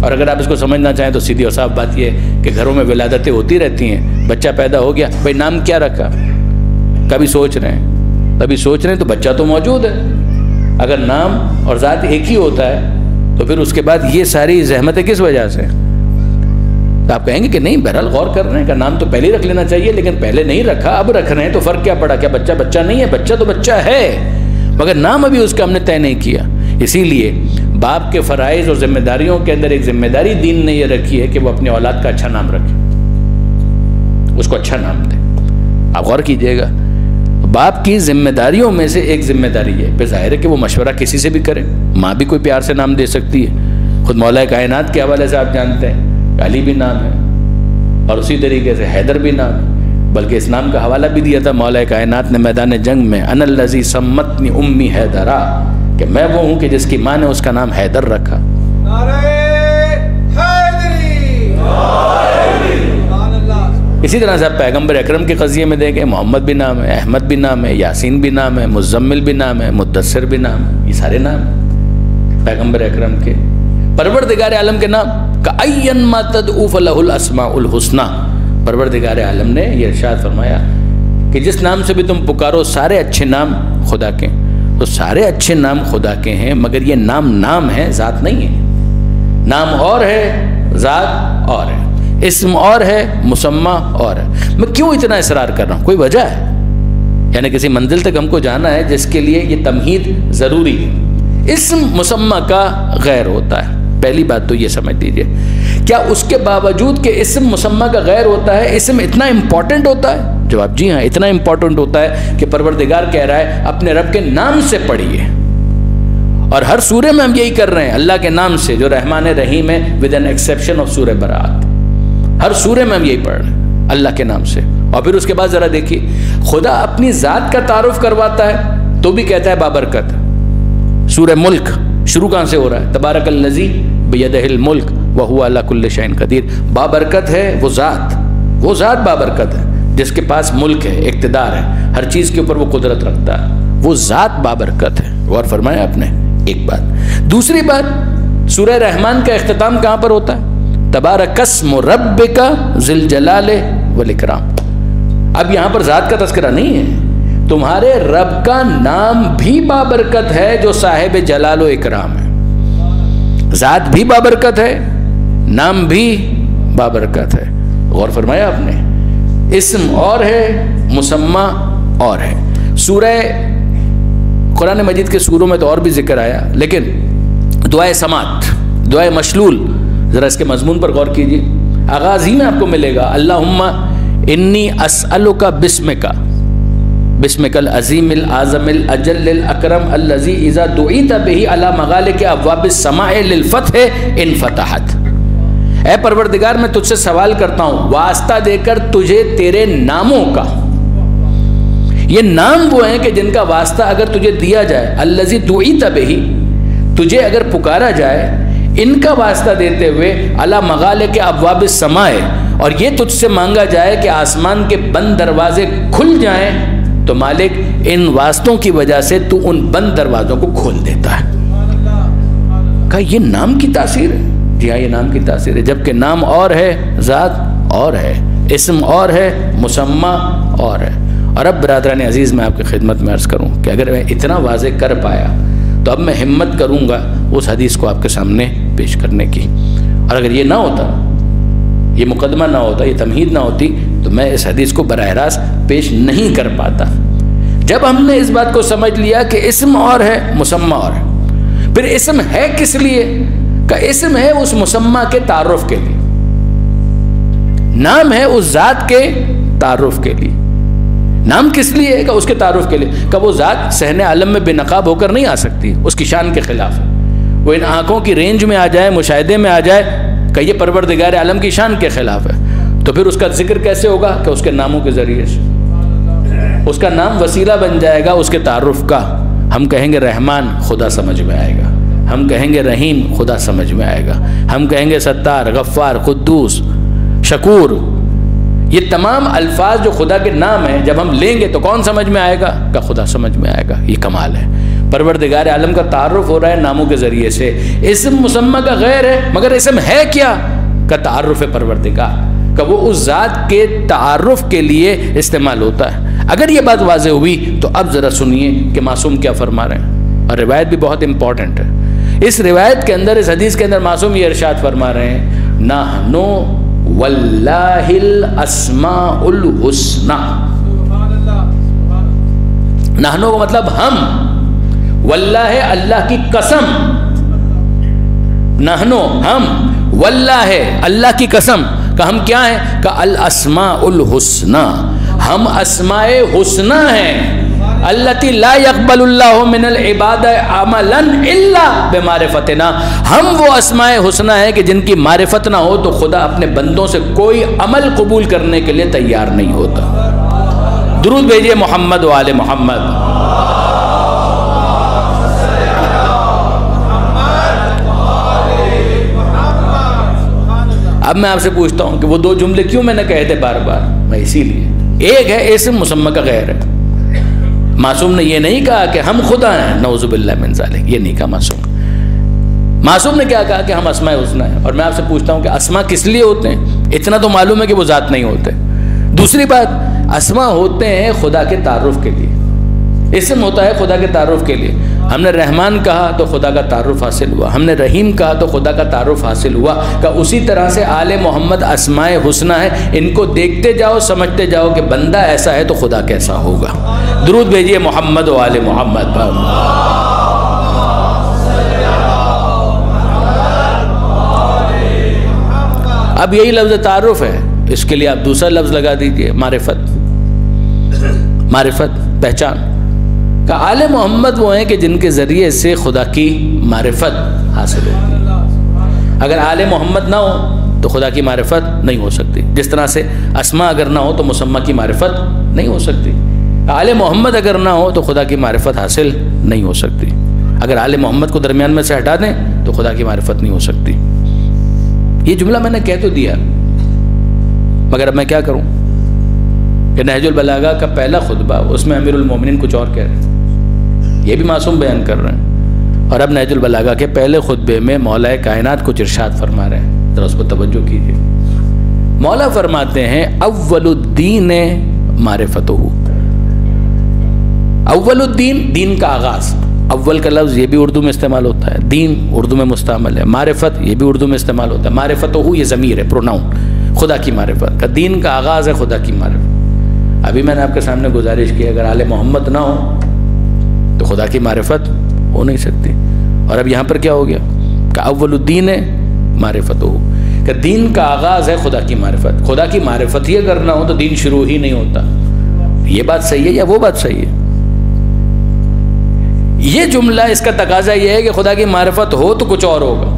اور اگر آپ اس کو سمجھنا چاہیں تو سیدھی اور صاف بات یہ ہے کہ گھروں میں ولادتیں ہوتی رہتی ہیں، بچہ پیدا ہو گیا، بھئی نام کیا رکھا؟ کبھی سوچ رہے ہیں، کبھی سوچ رہے ہیں، تو بچہ تو موجود ہے۔ اگر نام اور ذات ایک ہی ہوتا ہے تو پھر اس کے بعد یہ ساری زحمتیں کس وجہ سے؟ تو آپ کہیں گے کہ نہیں، بہرحال غور کر رہے ہیں کہ نام تو پہلے ہی رکھ لینا چاہیے، لیکن پہلے نہیں رکھا، اب رکھ رہے ہیں، تو فرق کیا پڑا؟ کیا بچہ بچہ نہیں ہے؟ بچہ تو بچہ ہے، مگر نام ابھی اس کا ہم نے طے نہیں کیا۔ اسی لیے باپ کے فرائض اور ذمہ داریوں کے اندر ایک ذمہ داری دین نے یہ رکھی ہے کہ وہ اپنی اولاد کا اچھا نام رکھے، اس کو اچھا نام دے۔ آپ غور کیجئے گا، باپ کی ذمہ داریوں میں سے ایک ذمہ داری ہے، پھر ظاہر ہے کہ وہ مشورہ کسی سے بھی کرے، ماں بھی کوئی پیار سے نام دے سکتی ہے، خود مولا کائنات کے حوالے سے آپ جانتے ہیں علی بھی نام ہے، اور اسی طریقے سے حیدر بھی نام ہے، بلکہ اس نام کا حوالہ بھی دیا تھا مولا کائنات نے میدان جنگ میں، انا الذی سمتنی امی حیدرا، کہ میں وہ ہوں کہ جس کی ماں نے اس کا نام حیدر رکھا۔ اسی طرح سے آپ پیغمبر اکرم کے قضیے میں دیکھیں، محمد بھی نام ہے، احمد بھی نام ہے، یاسین بھی نام ہے، مزمل بھی نام ہے، مدثر بھی نام ہے، یہ سارے نام ہیں پیغمبر اکرم کے۔ پروردگار عالم کے نام کأین ما تدعو فلہ الاسماء الحسنی، پروردگار عالم نے یہ ارشاد فرمایا کہ جس نام سے بھی تم پکارو، سارے اچھے نام خدا کے، تو سارے اچھے نام خدا کے ہیں، مگر یہ نام نام ہے، ذات نہیں ہے۔ نام اور ہے، ذات اور ہے، اسم اور ہے، مسمى اور ہے۔ میں کیوں اتنا اصرار کر رہا ہوں؟ کوئی وجہ ہے؟ یعنی کسی منزل تک ہم کو جانا ہے جس کے لیے یہ تمہید ضروری ہے۔ اسم مسمى کا غیر ہوتا ہے، پہلی بات تو یہ سمجھ لیجئے۔ کیا اس کے باوجود کہ اسم مسمى کا غیر ہوتا ہے، اسم اتنا امپورٹنٹ ہوتا ہے؟ جواب جی ہاں، اتنا امپورٹنٹ ہوتا ہے کہ پروردگار کہہ رہا ہے اپنے رب کے نام سے پڑھیے، اور ہر سورے میں ہم یہی کر رہے ہیں، اللہ کے نام سے جو رحمان رحیم ہے، ود این ایکسیپشن آف سورہ برات، ہر سورے میں ہم یہی پڑھ رہے ہیں اللہ کے نام سے۔ اور پھر اس کے بعد ذرا دیکھیے، خدا اپنی ذات کا تعارف کرواتا ہے تو بھی کہتا ہے بابرکت۔ سورہ ملک شروع کہاں سے ہو رہا ہے؟ تبارک الذی بیدہ الملک وہو علی کل شیء قدیر، بابرکت ہے وہ ذات بابرکت ہے جس کے پاس ملک ہے، اقتدار ہے، ہر چیز کے اوپر وہ قدرت رکھتا ہے، وہ ذات بابرکت ہے۔ غور فرمایا آپ نے؟ ایک بات۔ دوسری بات، سورہ رحمان کا اختتام کہاں پر ہوتا ہے؟ تبارک اسم ربک ذی الجلال والاکرام۔ اب یہاں پر ذات کا تذکرہ نہیں ہے، تمہارے رب کا نام بھی بابرکت ہے جو صاحب جلال و اکرام ہے. ذات بھی بابرکت ہے, نام بھی بابرکت ہے. غور فرمایا آپ نے, اسم اور ہے, مسمى اور ہے. سورہ قرآن مجید کے سوروں میں تو اور بھی ذکر آیا, لیکن دعائے سماعت, دعائے مشلول, ذرا اس کے مضمون پر غور کیجیے. آغاز ہی میں آپ کو ملے گا اللہم انی اسألک بسمک, بسمک العظیم الاعظم الاجل الاکرم الذی اذا دعیت بہ علی مغالک ابواب السماء للفتح انفتحت. اے پروردگار میں تجھ سے سوال کرتا ہوں واسطہ دے کر تجھے تیرے ناموں کا. یہ نام وہ ہیں کہ جن کا واسطہ اگر تجھے دیا جائے, الذی دعیت بہ, تجھے اگر پکارا جائے, ان کا واسطہ دیتے ہوئے علی مغالک ابواب السماء, اور یہ تجھ سے مانگا جائے کہ آسمان کے بند دروازے کھل جائیں, تو مالک ان واسطوں کی وجہ سے تو ان بند دروازوں کو کھول دیتا ہے. کہا یہ نام کی تاثیر ہے. جی ہاں, یہ نام کی تاثیر ہے, جبکہ نام اور ہے, ذات اور ہے, اسم اور ہے, مسمى اور ہے. اور اب برادران عزیز میں آپ کی خدمت میں عرض کروں کہ اگر میں اتنا واضح کر پایا تو اب میں ہمت کروں گا اس حدیث کو آپ کے سامنے پیش کرنے کی. اور اگر یہ نہ ہوتا, یہ مقدمہ نہ ہوتا, یہ تمہید نہ ہوتی, تو میں اس حدیث کو براہ راست پیش نہیں کر پاتا. جب ہم نے اس بات کو سمجھ لیا کہ اسم اور ہے, مسمى اور ہے, پھر اسم ہے کس لیے؟ کہ اسم ہے اس مسمى کے تعارف کے لیے, نام ہے اس ذات کے تعارف کے لیے. نام کس لیے ہے؟ کہ اس کے تعارف کے لیے. کہ وہ ذات صحن عالم میں بے نقاب ہو کر نہیں آ سکتی, اس کی شان کے خلاف ہے. وہ ان آنکھوں کی رینج میں آ جائے, مشاہدے میں آ جائے, کہ یہ پروردگار عالم کی شان کے خلاف ہے, تو پھر اس کا ذکر کیسے ہوگا؟ کہ اس کے ناموں کے ذریعے سے. اس کا نام وسیلہ بن جائے گا اس کے تعارف کا. ہم کہیں گے رحمان, خدا سمجھ میں آئے گا. ہم کہیں گے رحیم, خدا سمجھ میں آئے گا. ہم کہیں گے ستار, غفار, قدوس, شکور. یہ تمام الفاظ جو خدا کے نام ہیں جب ہم لیں گے تو کون سمجھ میں آئے گا؟ کہ خدا سمجھ میں آئے گا. یہ کمال ہے. پروردگار عالم کا تعارف ہو رہا ہے ناموں کے ذریعے سے. اسم مسمى کا غیر ہے, مگر اسم ہے کیا؟ کہ تعارف پروردگار, کہ وہ اس ذات کے تعارف کے لیے استعمال ہوتا ہے. اگر یہ بات واضح ہوئی تو اب ذرا سنیے کہ معصوم کیا فرما رہے ہیں. اور روایت بھی بہت امپورٹنٹ ہے. اس روایت کے اندر, اس حدیث کے اندر معصوم یہ ارشاد فرما رہے ہیں نحنو واللہ الاسماء الحسنى. نحنو کا مطلب ہم, واللہ اللہ کی قسم, نحنو ہم, واللہ اللہ کی قسم, کہ ہم کیا ہیں؟ کہ الاسماء الحسنى, ہم اسماء حسنى ہیں. التی لا يقبل اللہ من العباد عملا الا بمعرفتنا. ہم وہ اسماء حسنى ہیں کہ جن کی معرفت نہ ہو تو خدا اپنے بندوں سے کوئی عمل قبول کرنے کے لیے تیار نہیں ہوتا. درود بھیجئے محمد و آل محمد. اب میں آپ سے پوچھتا ہوں کہ وہ دو جملے کیوں میں نے کہے تھے بار بار؟ میں اسی لیے, ایک ہے اسم مسمى کا غیر ہے. معصوم نے یہ نہیں کہا کہ ہم خدا ہیں, نعوذ باللہ من ذالک, یہ نہیں کہا معصوم. معصوم نے کیا کہا کہ ہم اسماء حسنى ہیں. اور میں آپ سے پوچھتا ہوں کہ اسماء کس لیے ہوتے ہیں؟ اتنا تو معلوم ہے کہ وہ ذات نہیں ہوتے. دوسری بات, اسماء ہوتے ہیں خدا کے تعارف کے لیے, اسم ہوتا ہے خدا کے تعارف کے لیے. ہم نے رحمان کہا تو خدا کا تعارف حاصل ہوا, ہم نے رحیم کہا تو خدا کا تعارف حاصل ہوا. کہ اسی طرح سے آل محمد اسماء حسنى ہے, ان کو دیکھتے جاؤ, سمجھتے جاؤ کہ بندہ ایسا ہے تو خدا کیسا ہوگا. درود بھیجئے محمد و آل محمد. اب یہی لفظ تعارف ہے, اس کے لیے آپ دوسرا لفظ لگا دیجئے معرفت. معرفت, پہچان. کہ آل محمد وہ ہیں کہ جن کے ذریعے سے خدا کی معرفت حاصل ہوتی. اگر آل محمد نہ ہو تو خدا کی معرفت نہیں ہو سکتی. جس طرح سے اسماء اگر نہ ہو تو مسمى کی معرفت نہیں ہو سکتی. آل محمد اگر نہ ہو تو خدا کی معرفت حاصل نہیں ہو سکتی. اگر آل محمد کو درمیان میں سے ہٹا دیں تو خدا کی معرفت نہیں ہو سکتی. یہ جملہ میں نے کہہ تو دیا, مگر اب میں کیا کروں کہ نہج البلاغہ کا پہلا خطبہ, اس میں امیر المومنین کچھ اور کہہ رہے ہیں, یہ بھی معصوم بیان کر رہے ہیں. اور اب نہج البلاغہ کے پہلے خطبے میں مولا کائنات کچھ ارشاد فرما رہے ہیں, ذرا اس کو توجہ کیجیے. مولا فرماتے ہیں اول الدین معرفتہ, اول الدین، دین کا آغاز. اول کا لفظ یہ بھی اردو میں استعمال ہوتا ہے، دین اردو میں مستعمل ہے. معرفت یہ بھی اردو میں استعمال ہوتا ہے. معرفت ہو یہ ضمیر ہے، پروناؤن، خدا کی معرفت کا. دین کا آغاز ہے خدا کی معرفت. ابھی میں نے آپ کے سامنے گزارش کی اگر آل محمد نہ ہو تو خدا کی معرفت ہو نہیں سکتی. اور اب یہاں پر کیا ہو گیا کہ اول الدین ہے معرفت ہو، کہ دین کا آغاز ہے خدا کی معرفت. خدا کی معرفت ہی اگر نہ ہو تو دین شروع ہی نہیں ہوتا. یہ بات صحیح ہے یا وہ بات صحیح ہے؟ یہ جملہ اس کا تقاضا یہ ہے کہ خدا کی معرفت ہو تو کچھ اور ہوگا.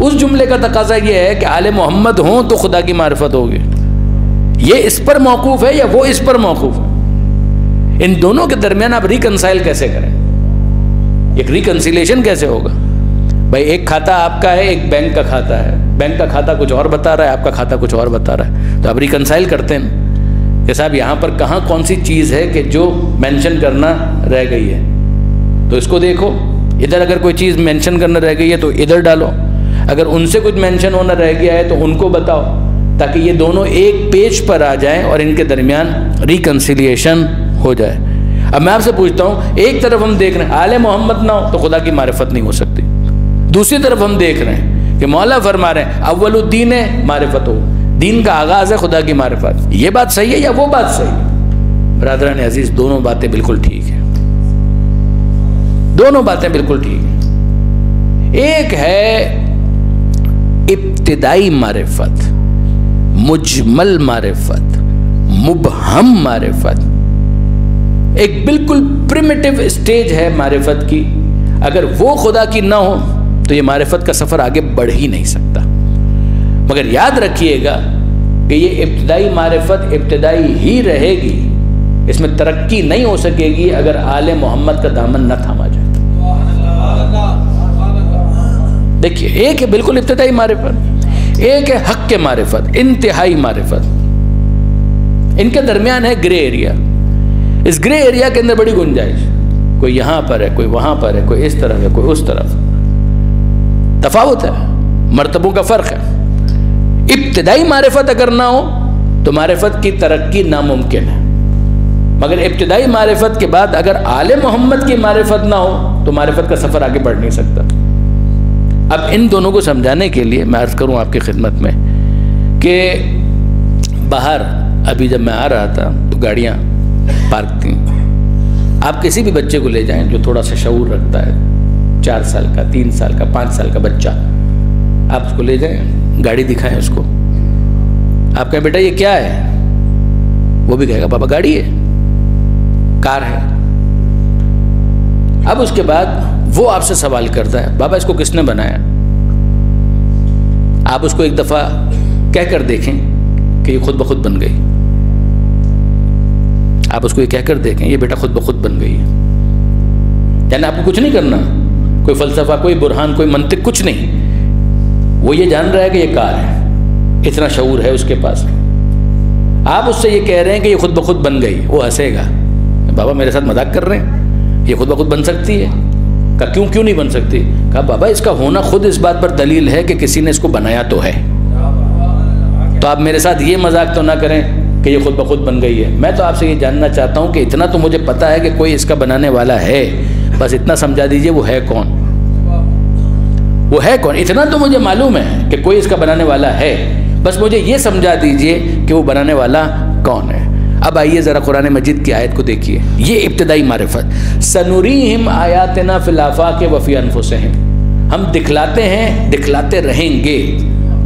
اس جملے کا تقاضا یہ ہے کہ آل محمد ہوں تو خدا کی معرفت ہوگی. یہ اس پر موقوف ہے یا وہ اس پر موقوف ہے؟ ان دونوں کے درمیان آپ ریکنسائل کیسے کریں؟ ایک ریکنسیلیشن کیسے ہوگا؟ بھائی ایک کھاتا آپ کا ہے، ایک بینک کا کھاتا ہے. بینک کا کھاتا کچھ اور بتا رہا ہے، آپ کا کھاتا کچھ اور بتا رہا ہے. تو آپ ریکنسائل کرتے ہیں کہ صاحب یہاں پر کہاں کون سی چیز ہے کہ جو مینشن کرنا رہ گئی ہے، تو اس کو دیکھو. ادھر اگر کوئی چیز مینشن کرنا رہ گئی ہے تو ادھر ڈالو. اگر ان سے کچھ مینشن ہونا رہ گیا ہے تو ان کو بتاؤ، تاکہ یہ دونوں ایک پیج پر آ جائیں اور ان کے درمیان ریکنسیلیشن ہو جائے. اب میں آپ سے پوچھتا ہوں، ایک طرف ہم دیکھ رہے ہیں آل محمد نہ ہو تو خدا کی معرفت نہیں ہو سکتی. دوسری طرف ہم دیکھ رہے ہیں کہ مولا فرما رہے ہیں اول الدین ہے معرفت ہو، دین کا آغاز ہے خدا کی معرفت. یہ بات صحیح ہے یا وہ بات صحیح ہے؟ برادران عزیز، دونوں باتیں بالکل ٹھیک ہیں. دونوں باتیں بالکل ٹھیک ہیں. ایک ہے ابتدائی معرفت، مجمل معرفت، مبہم معرفت. ایک بالکل پریمیٹیو سٹیج ہے معرفت کی. اگر وہ خدا کی نہ ہو تو یہ معرفت کا سفر آگے بڑھ ہی نہیں سکتا. مگر یاد رکھیے گا کہ یہ ابتدائی معرفت ابتدائی ہی رہے گی، اس میں ترقی نہیں ہو سکے گی اگر آل محمد کا دامن نہ تھاما جائے. دیکھیے، ایک ہے بالکل ابتدائی معرفت، ایک ہے حق کے معرفت، انتہائی معرفت. ان کے درمیان ہے گرے ایریا. اس گرے ایریا کے اندر بڑی گنجائش، کوئی یہاں پر ہے، کوئی وہاں پر ہے، کوئی اس طرف ہے، کوئی اس طرف. تفاوت ہے، مرتبوں کا فرق ہے. ابتدائی معرفت اگر نہ ہو تو معرفت کی ترقی ناممکن ہے. مگر ابتدائی معرفت کے بعد اگر آل محمد کی معرفت نہ ہو تو معرفت کا سفر آگے بڑھ نہیں سکتا. اب ان دونوں کو سمجھانے کے لیے میں عرض کروں آپ کی خدمت میں کہ باہر ابھی جب میں آ رہا تھا تو گاڑیاں پارک تھیں. آپ کسی بھی بچے کو لے جائیں جو تھوڑا سا شعور رکھتا ہے، 4 سال کا، 3 سال کا، 5 سال کا بچہ، آپ اس کو لے جائیں، گاڑی دکھائیں اس کو. آپ کہیں بیٹا یہ کیا ہے؟ وہ بھی کہے گا پاپا گاڑی ہے، کار ہے. اب اس کے بعد وہ آپ سے سوال کرتا ہے بابا اس کو کس نے بنایا؟ آپ اس کو ایک دفعہ کہہ کر دیکھیں کہ یہ خود بخود بن گئی. آپ اس کو یہ کہہ کر دیکھیں یہ بیٹا خود بخود بن گئی ہے. یعنی آپ کو کچھ نہیں کرنا، کوئی فلسفہ، کوئی برہان، کوئی منطق، کچھ نہیں. وہ یہ جان رہا ہے کہ یہ کار ہے، اتنا شعور ہے اس کے پاس. آپ اس سے یہ کہہ رہے ہیں کہ یہ خود بخود بن گئی. وہ ہنسے گا، بابا میرے ساتھ مذاق کر رہے ہیں، یہ خود بخود بن سکتی ہے؟ کہا کیوں نہیں بن سکتی؟ کہا بابا اس کا ہونا خود اس بات پر دلیل ہے کہ کسی نے اس کو بنایا تو ہے. تو آپ میرے ساتھ یہ مذاق تو نہ کریں کہ یہ خود بخود بن گئی ہے. میں تو آپ سے یہ جاننا چاہتا ہوں کہ اتنا تو مجھے پتا ہے کہ کوئی اس کا بنانے والا ہے، بس اتنا سمجھا دیجئے وہ ہے کون؟ وہ ہے کون؟ اتنا تو مجھے معلوم ہے کہ کوئی اس کا بنانے والا ہے، بس مجھے یہ سمجھا دیجئے کہ وہ بنانے والا کون ہے. اب آئیے ذرا قرآن مجید کی آیت کو دیکھیے. یہ ابتدائی معرفت، سنریہم آیاتنا فی الآفاق وفی انفسہم، ہم دکھلاتے ہیں، دکھلاتے رہیں گے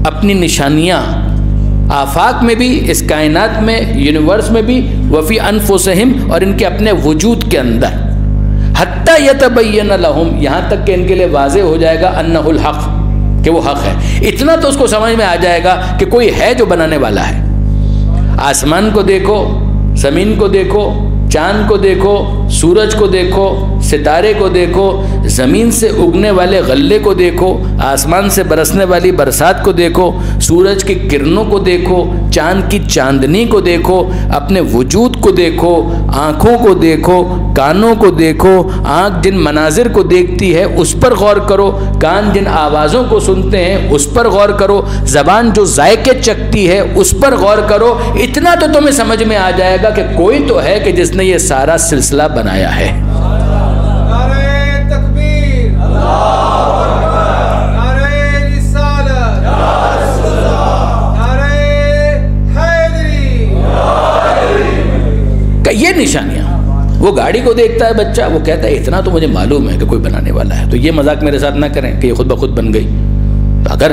اپنی نشانیاں آفاق میں بھی، اس کائنات میں، یونیورس میں بھی، وفی انفسہم اور ان کے اپنے وجود کے اندر، حتی یتبین لہم، یہاں تک کہ ان کے لیے واضح ہو جائے گا انہ الحق، کہ وہ حق ہے. اتنا تو اس کو سمجھ میں آ جائے گا کہ کوئی ہے جو بنانے والا ہے. آسمان کو دیکھو، زمین کو دیکھو، چاند کو دیکھو، سورج کو دیکھو، ستارے کو دیکھو، زمین سے اگنے والے غلے کو دیکھو، آسمان سے برسنے والی برسات کو دیکھو، سورج کی کرنوں کو دیکھو، چاند کی چاندنی کو دیکھو، اپنے وجود کو دیکھو، آنکھوں کو دیکھو، کانوں کو دیکھو، آنکھ جن مناظر کو دیکھتی ہے اس پر غور کرو، کان جن آوازوں کو سنتے ہیں اس پر غور کرو، زبان جو ذائقے چکھتی ہے اس پر غور کرو۔ اتنا تو تمہیں سمجھ میں آ جائے گا کہ کوئی تو ہے کہ جس نے یہ سارا سلسلہ بنایا ہے۔ یہ نشانیاں، وہ گاڑی کو دیکھتا ہے بچہ، وہ کہتا ہے اتنا تو مجھے معلوم ہے کہ کوئی بنانے والا ہے، تو یہ مذاق میرے ساتھ نہ کریں کہ یہ خود بخود بن گئی۔ تو اگر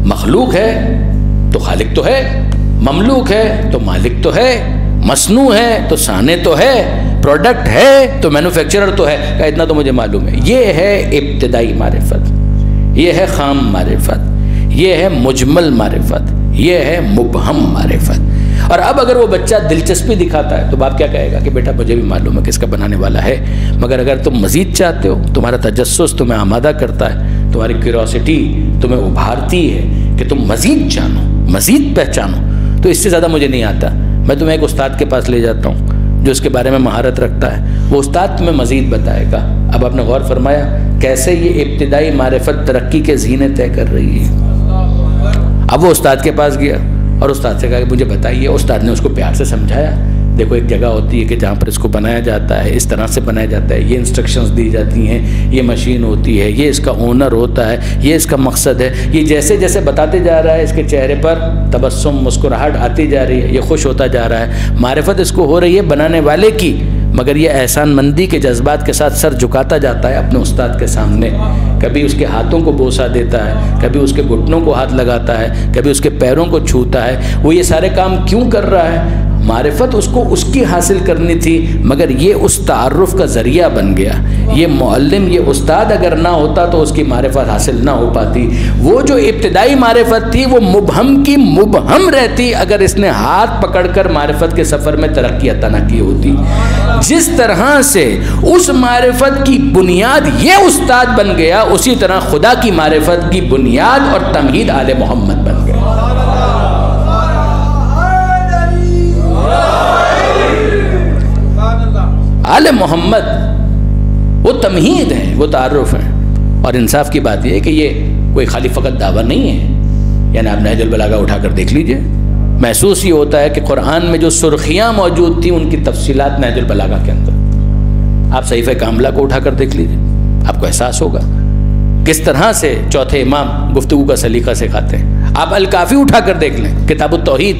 مخلوق ہے تو خالق تو ہے، مملوک ہے تو مالک تو ہے، مصنوع ہے تو صانع تو ہے، پروڈکٹ ہے تو مینوفیکچرر تو ہے، کہ اتنا تو مجھے معلوم ہے۔ یہ ہے ابتدائی معرفت، یہ ہے خام معرفت، یہ ہے مجمل معرفت، یہ ہے مبہم معرفت۔ اور اب اگر وہ بچہ دلچسپی دکھاتا ہے تو باپ کیا کہے گا کہ بیٹا مجھے بھی معلوم ہے کہ اس کا بنانے والا ہے، مگر اگر تم مزید چاہتے ہو، تمہارا تجسس تمہیں آمادہ کرتا ہے، تمہاری کیوریوسٹی تمہیں ابھارتی ہے کہ تم مزید جانو، مزید پہچانو، تو اس سے زیادہ مجھے نہیں آتا، میں تمہیں ایک استاد کے پاس لے جاتا ہوں جو اس کے بارے میں مہارت رکھتا ہے، وہ استاد تمہیں مزید بتائے گا۔ اب آپ نے غور فرمایا کیسے یہ ابتدائی معرفت ترقی کے زینے طے کر رہی ہے۔ اب وہ استاد کے پاس گیا اور استاد سے کہا کہ مجھے بتائیے، استاد نے اس کو پیار سے سمجھایا، دیکھو ایک جگہ ہوتی ہے کہ جہاں پر اس کو بنایا جاتا ہے، اس طرح سے بنایا جاتا ہے، یہ انسٹرکشنز دی جاتی ہیں، یہ مشین ہوتی ہے، یہ اس کا اونر ہوتا ہے، یہ اس کا مقصد ہے۔ یہ جیسے جیسے بتاتے جا رہا ہے اس کے چہرے پر تبسم، مسکراہٹ آتی جا رہی ہے، یہ خوش ہوتا جا رہا ہے، معرفت اس کو ہو رہی ہے بنانے والے کی، مگر یہ احسان مندی کے جذبات کے ساتھ سر جھکاتا جاتا ہے اپنے استاد کے سامنے، کبھی اس کے ہاتھوں کو بوسہ دیتا ہے، کبھی اس کے گھٹنوں کو ہاتھ لگاتا ہے، کبھی اس کے پیروں کو چھوتا ہے۔ وہ یہ سارے کام کیوں کر رہا ہے؟ معرفت اس کو اس کی حاصل کرنی تھی، مگر یہ اس تعارف کا ذریعہ بن گیا۔ یہ معلم، یہ استاد اگر نہ ہوتا تو اس کی معرفت حاصل نہ ہو پاتی۔ وہ جو ابتدائی معرفت تھی وہ مبہم کی مبہم رہتی اگر اس نے ہاتھ پکڑ کر معرفت کے سفر میں ترقی عطا نہ کی ہوتی۔ جس طرح سے اس معرفت کی بنیاد یہ استاد بن گیا، اسی طرح خدا کی معرفت کی بنیاد اور تمہید آل محمد بن گیا۔ آل محمد وہ تمہید ہیں، وہ تعارف ہیں۔ اور انصاف کی بات یہ ہے کہ یہ کوئی خالی فقط دعویٰ نہیں ہے، یعنی آپ نہج البلاغہ اٹھا کر دیکھ لیجئے، محسوس یہ ہوتا ہے کہ قرآن میں جو سرخیاں موجود تھیں ان کی تفصیلات نہج البلاغہ کے اندر۔ آپ صحیفہ کاملہ کو اٹھا کر دیکھ لیجئے، آپ کو احساس ہوگا کس طرح سے چوتھے امام گفتگو کا سلیقہ سکھاتے ہیں۔ آپ الکافی اٹھا کر دیکھ لیں، کتاب التوحید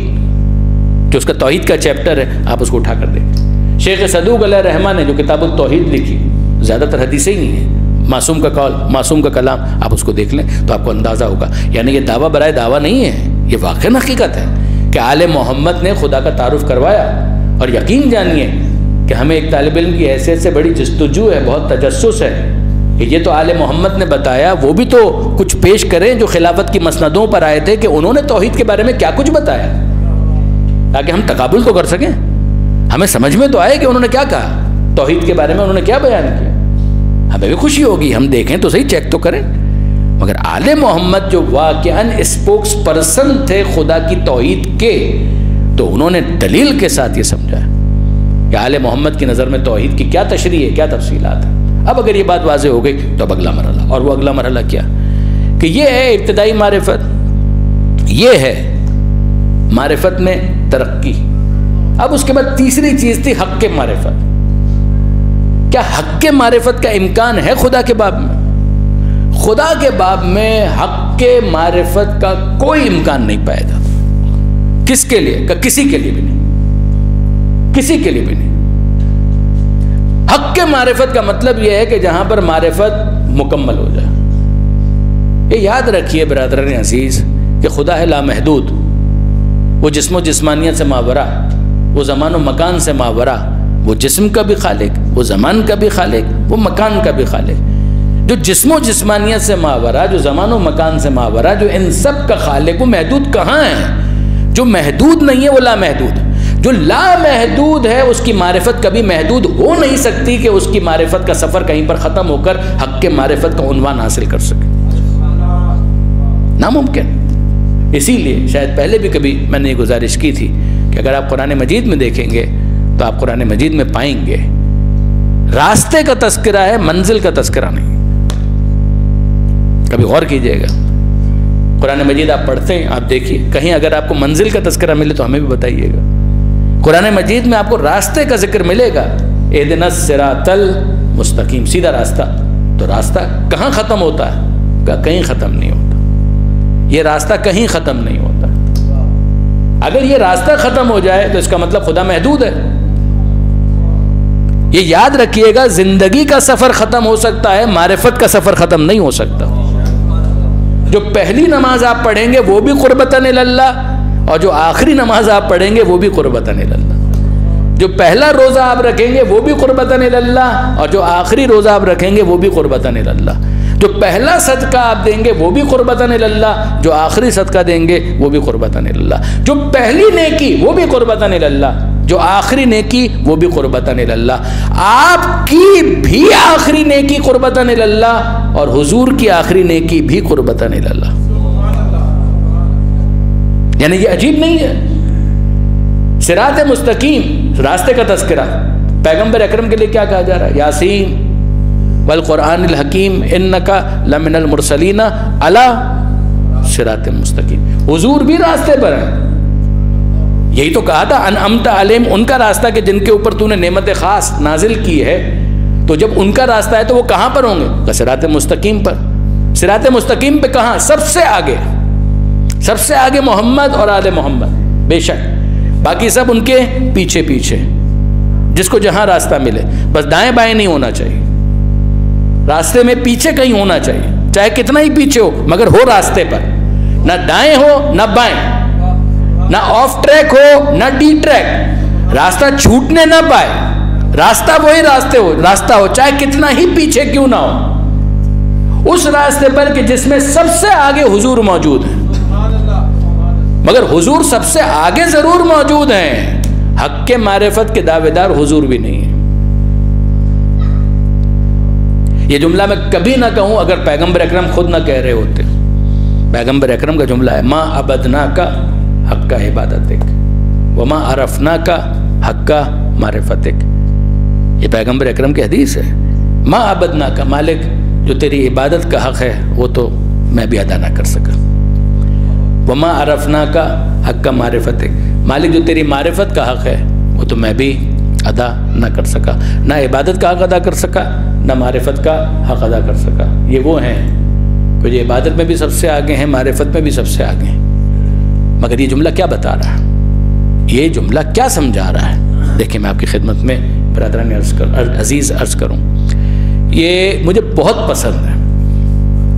جو اس کا توحید کا چیپٹر ہے، آپ اس کو اٹھا کر دیکھ لیں۔ شیخ صدوق علیہ الرحمہ نے جو کتاب التوحید لکھی، زیادہ تر حدیثیں ہی نہیں ہیں، معصوم کا قول، معصوم کا کلام، آپ اس کو دیکھ لیں تو آپ کو اندازہ ہوگا۔ یعنی یہ دعویٰ برائے دعویٰ نہیں ہے، یہ واقعی حقیقت ہے کہ آل محمد نے خدا کا تعارف کروایا۔ اور یقین جانیے کہ ہمیں ایک طالب علم کی حیثیت سے بڑی جستجو ہے، بہت تجسس ہے کہ یہ تو آل محمد نے بتایا، وہ بھی تو کچھ پیش کریں جو خلافت کی مسندوں پر آئے تھے کہ انہوں نے توحید کے بارے میں کیا کچھ بتایا، تاکہ ہم تقابل تو کر سکیں، ہمیں سمجھ میں تو آئے کہ انہوں نے کیا کہا، توحید کے بارے میں انہوں نے کیا بیان کیا۔ ہمیں بھی خوشی ہوگی، ہم دیکھیں تو صحیح، چیک تو کریں۔ مگر آل محمد جو واقعاً اسپوکس پرسن تھے خدا کی توحید کے، تو انہوں نے دلیل کے ساتھ یہ سمجھا کہ آل محمد کی نظر میں توحید کی کیا تشریح ہے، کیا تفصیلات ہے۔ اب اگر یہ بات واضح ہو گئی تو اب اگلا مرحلہ، اور وہ اگلا مرحلہ کیا کہ یہ ہے ابتدائی معرفت، یہ ہے معرفت میں ترقی۔ اب اس کے بعد تیسری چیز تھی حق کے معرفت۔ کیا حق کے معرفت کا امکان ہے خدا کے باب میں؟ خدا کے باب میں حق کے معرفت کا کوئی امکان نہیں پایا جاتا۔ کس کے لیے؟ کہ کسی کے لیے بھی نہیں، کسی کے لیے بھی نہیں۔ حق کے معرفت کا مطلب یہ ہے کہ جہاں پر معرفت مکمل ہو جائے۔ یہ یاد رکھیے برادران عزیز کہ خدا ہے لامحدود، وہ جسم و جسمانیت سے ماورا، وہ زمان و مکان سے ماورا، وہ جسم کا بھی خالق، وہ زمان کا بھی خالق، وہ مکان کا بھی خالق۔ جو جسم و جسمانیت سے ماورا، جو زمان و مکان سے ماورا، جو ان سب کا خالق، وہ محدود کہاں ہے؟ جو محدود نہیں ہے وہ لامحدود، جو لامحدود ہے اس کی معرفت کبھی محدود ہو نہیں سکتی کہ اس کی معرفت کا سفر کہیں پر ختم ہو کر حق کے معرفت کا عنوان حاصل کر سکے، ناممکن۔ اسی لیے شاید پہلے بھی کبھی میں نے یہ گزارش کی تھی کہ اگر آپ قرآن مجید میں دیکھیں گے تو آپ قرآن مجید میں پائیں گے راستے کا تذکرہ ہے، منزل کا تذکرہ نہیں۔ کبھی غور کیجئے گا، قرآن مجید آپ پڑھتے ہیں، آپ دیکھیے کہیں اگر آپ کو منزل کا تذکرہ ملے تو ہمیں بھی بتائیے گا۔ قرآن مجید میں آپ کو راستے کا ذکر ملے گا، اہدنا الصراط المستقیم، سیدھا راستہ۔ تو راستہ کہاں ختم ہوتا ہے؟ کہیں ختم نہیں ہوتا، یہ راستہ کہیں ختم نہیں ہوتا۔ اگر یہ راستہ ختم ہو جائے تو اس کا مطلب خدا محدود ہے۔ یہ یاد رکھیے گا، زندگی کا سفر ختم ہو سکتا ہے، معرفت کا سفر ختم نہیں ہو سکتا۔ جو پہلی نماز آپ پڑھیں گے وہ بھی قربتاً اللہ، اور جو آخری نماز آپ پڑھیں گے وہ بھی قربتاً اللہ۔ جو پہلا روزہ آپ رکھیں گے وہ بھی قربتاً اللہ، اور جو آخری روزہ آپ رکھیں گے وہ بھی قربتاً اللہ۔ جو پہلا صدقہ آپ دیں گے وہ بھی قربتاً اللہ، جو آخری صدقہ دیں گے وہ بھی قربتاً اللہ۔ جو پہلی نیکی وہ بھی قربتاً اللہ، جو آخری نیکی وہ بھی قربتاً اللہ۔ آپ کی بھی آخری نیکی قربتاً اللہ، اور حضور کی آخری نیکی بھی قربتاً اللہ۔ یعنی یہ عجیب نہیں ہے؟ صراط مستقیم، راستے کا تذکرہ۔ پیغمبر اکرم کے لیے کیا کہا جا رہا ہے؟ یاسین والقرآن الحکیم انکا لمن المرسلین علی صراط مستقیم۔ حضور بھی راستے پر ہیں، یہی تو کہا تھا انعمت علیہم، ان کا راستہ کہ جن کے اوپر تو نے نعمت خاص نازل کی ہے۔ تو جب ان کا راستہ ہے تو وہ کہاں پر ہوں گے؟ صراط مستقیم پر۔ صراط مستقیم پہ کہاں؟ سب سے آگے، سب سے آگے محمد اور آل محمد، بے شک باقی سب ان کے پیچھے پیچھے، جس کو جہاں راستہ ملے۔ بس دائیں بائیں نہیں ہونا چاہیے، راستے میں پیچھے کہیں ہونا چاہیے، چاہے کتنا ہی پیچھے ہو مگر ہو راستے پر، نہ دائیں ہو نہ بائیں، نہ آف ٹریک ہو نہ ڈی ٹریک، راستہ چھوٹنے نہ پائے، راستہ وہی راستہ ہو چاہے کتنا ہی پیچھے کیوں نہ ہو، اس راستے پر کہ جس میں سب سے آگے حضور موجود ہیں۔ مگر حضور سب سے آگے ضرور موجود ہیں، حق کے معرفت کے دعوے دار حضور بھی نہیں ہیں۔ یہ جملہ میں کبھی نہ کہوں اگر پیغمبر اکرم خود نہ کہہ رہے ہوتے۔ پیغمبر اکرم کا جملہ ہے، ما عبدناک حق کا عبادتک وما عرفناک حق کا معرفتک۔ یہ پیغمبر اکرم کی حدیث ہے، ما عبدناک، مالک جو تیری عبادت کا حق ہے وہ تو میں بھی ادا نہ کر سکا، وما عرفناک حق کا معرفتک، مالک جو تیری معرفت کا حق ہے وہ تو میں بھی ادا نہ کر سکا، نہ عبادت کا حق ادا کر سکا نہ معرفت کا حق ادا کر سکا۔ یہ وہ ہیں کہ جو عبادت میں بھی سب سے آگے ہیں، معرفت میں بھی سب سے آگے ہیں۔ مگر یہ جملہ کیا بتا رہا ہے؟ یہ جملہ کیا سمجھا رہا ہے؟ دیکھیں میں آپ کی خدمت میں برادران عزیز عرض کروں، یہ مجھے بہت پسند ہے۔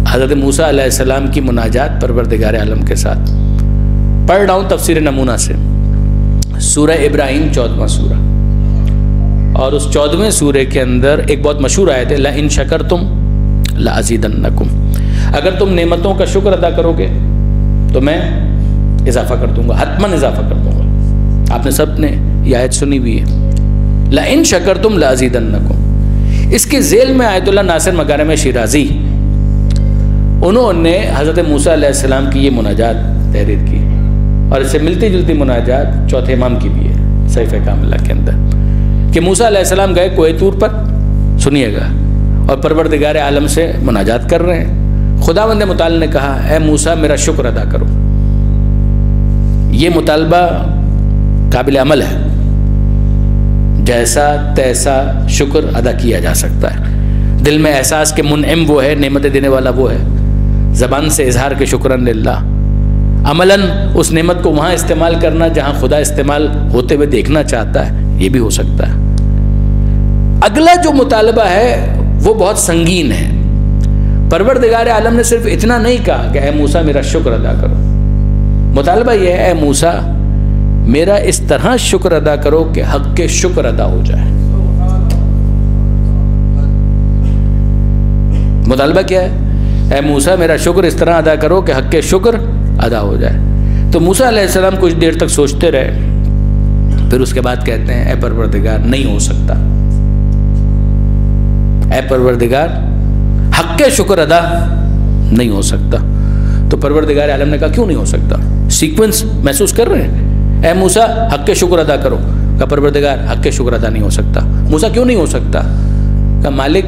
حضرت موسیٰ علیہ السلام کی مناجات پروردگار عالم کے ساتھ پڑھ رہا ہوں تفسیر نمونہ سے، سورہ ابراہیم 14واں سورہ، اور اس 14ویں سورے کے اندر ایک بہت مشہور آیت ہے، لَإِن شَكَرْتُمْ لَأَزِيدَنَّكُمْ، اگر تم نعمتوں کا شکر ادا کرو گے تو میں اضافہ کر دوں گا، حتماً اضافہ کر دوں گا۔ آپ نے سب نے یہ آیت سنی بھی ہے، لَإِن شَكَرْتُمْ لَأَزِيدَنَّكُمْ۔ اس کے ذیل میں آیت اللہ ناصر مکارم شیرازی، انہوں نے حضرت موسیٰ علیہ السلام کی یہ مناجات تحریر کی، اور اس سے ملتی جلتی مناجات چوتھے امام کی بھی ہے صحیفہ کاملہ کے اندر، کہ موسیٰ علیہ السلام گئے کوہ طور پر، سنیے گا، اور پروردگار عالم سے مناجات کر رہے ہیں۔ خداوند متعال نے کہا، اے موسیٰ میرا شکر ادا کرو۔ یہ مطالبہ قابل عمل ہے، جیسا تیسا شکر ادا کیا جا سکتا ہے۔ دل میں احساس کہ منعم وہ ہے، نعمت دینے والا وہ ہے، زبان سے اظہار کے شکرن للہ، عملاً اس نعمت کو وہاں استعمال کرنا جہاں خدا استعمال ہوتے ہوئے دیکھنا چاہتا ہے، یہ بھی ہو سکتا ہے۔ اگلا جو مطالبہ ہے وہ بہت سنگین ہے۔ پروردگار عالم نے صرف اتنا نہیں کہا کہ اے موسیٰ میرا شکر ادا کرو، مطالبہ یہ ہے، اے موسیٰ میرا اس طرح شکر ادا کرو کہ حق کے شکر ادا ہو جائے۔ مطالبہ کیا ہے؟ اے موسیٰ میرا شکر اس طرح ادا کرو کہ حق کے شکر ادا ہو جائے۔ تو موسیٰ علیہ السلام کچھ دیر تک سوچتے رہے، پھر اس کے بعد کہتے ہیں اے پروردگار نہیں ہو سکتا، اے پروردگار حق شکر ادا نہیں ہو سکتا۔ تو پروردگار عالم نے کہا کیوں نہیں ہو سکتا؟ سیکوینس محسوس کر رہے ہیں؟ اے موسیٰ حق شکر ادا کرو۔ کہا پروردگار حق شکر ادا نہیں ہو سکتا۔ موسیٰ کیوں نہیں ہو سکتا؟ کہا مالک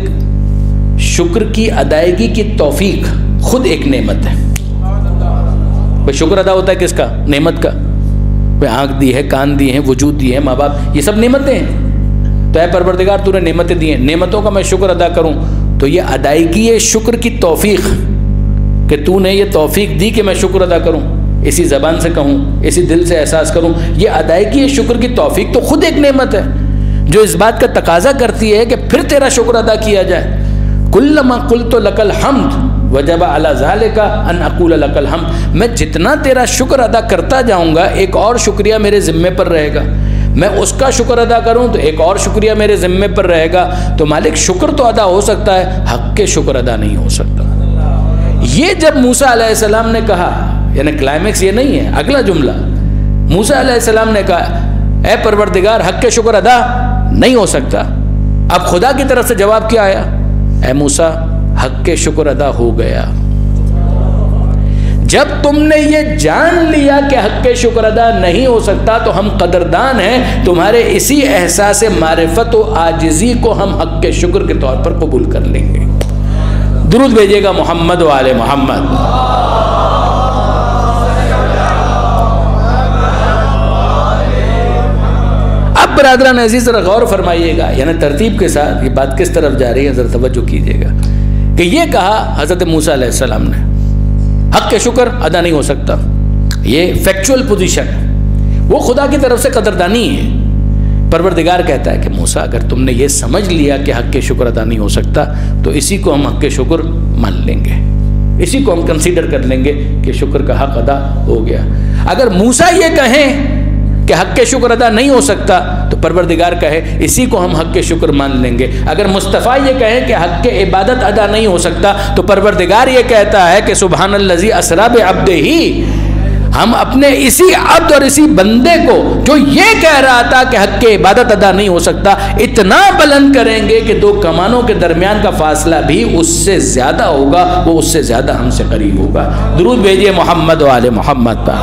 شکر کی ادائیگی کی توفیق خود ایک نعمت ہے۔ بھئی شکر ادا ہوتا ہے کس کا؟ نعمت کا۔ بھئی آنکھ دی ہے، کان دی ہیں، وجود دی ہے، ماں باپ، یہ سب نعمتیں ہیں۔ تو اے پروردگار تو نے نعمتیں دی ہیں، نعمتوں کا میں شکر ادا کروں تو یہ ادائیگی شکر کی توفیق کہ تو نے یہ توفیق دی کہ میں شکر ادا کروں، اسی زبان سے کہوں، اسی دل سے احساس کروں، یہ ادائیگی شکر کی توفیق تو خود ایک نعمت ہے جو اس بات کا تقاضا کرتی ہے کہ پھر تیرا شکر ادا کیا جائے۔ کلما قلت لک الحمد وجب علی ذلک ان اقول لک الحمد، میں جتنا تیرا شکر ادا کرتا جاؤں گا ایک اور شکریہ میرے ذمے پر رہے گا، میں اس کا شکر ادا کروں تو ایک اور شکریہ میرے ذمے پر رہے گا۔ تو مالک شکر تو ادا ہو سکتا ہے، حق کے شکر ادا نہیں ہو سکتا۔ یہ جب موسیٰ علیہ السلام نے کہا، یعنی کلائمیکس یہ نہیں ہے، اگلا جملہ موسیٰ علیہ السلام نے کہا اے پروردگار حق کے شکر ادا نہیں ہو سکتا، اب خدا کی طرف سے جواب کیا آیا؟ اے موسیٰ حق کے شکر ادا ہو گیا۔ جب تم نے یہ جان لیا کہ حق کے شکر ادا نہیں ہو سکتا تو ہم قدردان ہیں، تمہارے اسی احساس معرفت و عاجزی کو ہم حق کے شکر کے طور پر قبول کر لیں گے۔ درود بھیجیے گا محمد و آل محمد۔ اب برادران عزیز ذرا غور فرمائیے گا، یعنی ترتیب کے ساتھ یہ بات کس طرف جا رہی ہے، ذرا توجہ کیجیے گا کہ یہ کہا حضرت موسیٰ علیہ السلام نے حق کے شکر ادا نہیں ہو سکتا، یہ فیکچول پوزیشن ہے، وہ خدا کی طرف سے قدردانی ہے۔ پروردگار کہتا ہے کہ موسیٰ اگر تم نے یہ سمجھ لیا کہ حق کے شکر ادا نہیں ہو سکتا تو اسی کو ہم حق کے شکر مان لیں گے، اسی کو ہم کنسیڈر کر لیں گے کہ شکر کا حق ادا ہو گیا۔ اگر موسیٰ یہ کہیں کہ حق کے شکر ادا نہیں ہو سکتا تو پروردگار کہے اسی کو ہم حق کے شکر مان لیں گے۔ اگر مصطفیٰ یہ کہیں کہ حق کے عبادت ادا نہیں ہو سکتا تو پروردگار یہ کہتا ہے کہ سبحان الذی اسریٰ بعبدہ، ہم اپنے اسی عبد اور اسی بندے کو جو یہ کہہ رہا تھا کہ حق کے عبادت ادا نہیں ہو سکتا اتنا بلند کریں گے کہ دو کمانوں کے درمیان کا فاصلہ بھی اس سے زیادہ ہوگا، وہ اس سے زیادہ ہم سے قریب ہوگا۔ درود بھیجئے محمد و آل محمد پر۔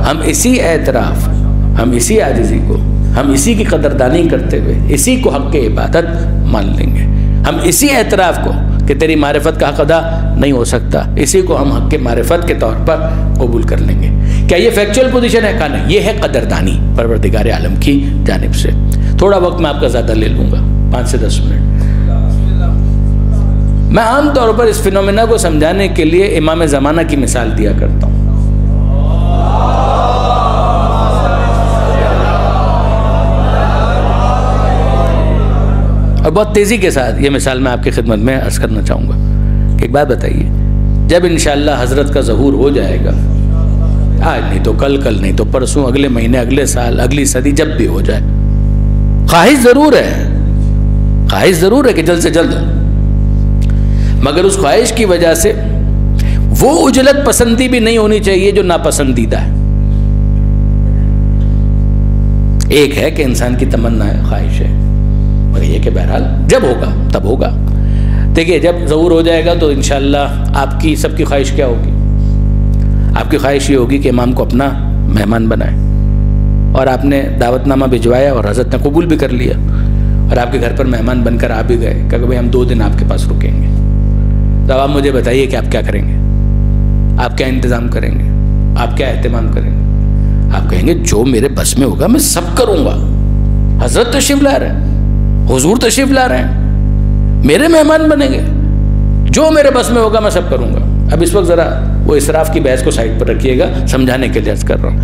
ہم اسی اعتراف، ہم اسی عاجزی کو، ہم اسی کی قدردانی کرتے ہوئے اسی کو حق کے عبادت مان لیں گے۔ ہم اسی اعتراف کو کہ تیری معرفت کا حق ادا نہیں ہو سکتا، اسی کو ہم حق کے معرفت کے طور پر قبول کر لیں گے۔ کیا یہ فیکچول پوزیشن ہے؟ کہا نہیں، یہ ہے قدردانی پروردگار عالم کی جانب سے۔ تھوڑا وقت میں آپ کا زیادہ لے لوں گا، 5 سے 10 منٹ۔ میں عام طور پر اس فینومینا کو سمجھانے کے لیے امام زمانہ کی مثال دیا کرتا ہوں۔ اور بہت تیزی کے ساتھ یہ مثال میں آپ کی خدمت میں عرض کرنا چاہوں گا کہ ایک بات بتائیے، جب انشاءاللہ حضرت کا ظہور ہو جائے گا، آج نہیں تو کل، کل نہیں تو پرسوں، اگلے مہینے، اگلے سال، اگلی صدی، جب بھی ہو جائے، خواہش ضرور ہے کہ جلد سے جلد، مگر اس خواہش کی وجہ سے وہ اجلت پسندی بھی نہیں ہونی چاہیے جو ناپسندیدہ ہے۔ ایک ہے کہ انسان کی تمنا ہے، خواہش ہے، مگر یہ کہ بہرحال جب ہوگا تب ہوگا۔ دیکھیے جب ظہور ہو جائے گا تو انشاءاللہ آپ کی سب کی خواہش کیا ہوگی؟ آپ کی خواہش یہ ہوگی کہ امام کو اپنا مہمان بنائے، اور آپ نے دعوت نامہ بھجوایا اور حضرت نے قبول بھی کر لیا، اور آپ کے گھر پر مہمان بن کر آ بھی گئے کہ بھائی ہم 2 دن آپ کے پاس رکیں گے۔ تو آپ مجھے بتائیے کہ آپ کیا کریں گے؟ آپ کیا انتظام کریں گے؟ آپ کیا اہتمام کریں گے؟ آپ کہیں گے جو میرے بس میں ہوگا میں سب کروں گا، حضرت تشریف لا رہے ہیں، حضور تشریف لا رہے ہیں، میرے مہمان بنیں گے، جو میرے بس میں ہوگا میں سب کروں گا۔ اب اس وقت ذرا وہ اسراف کی بحث کو سائڈ پر رکھیے گا، سمجھانے کے لیے عرض کر رہا ہوں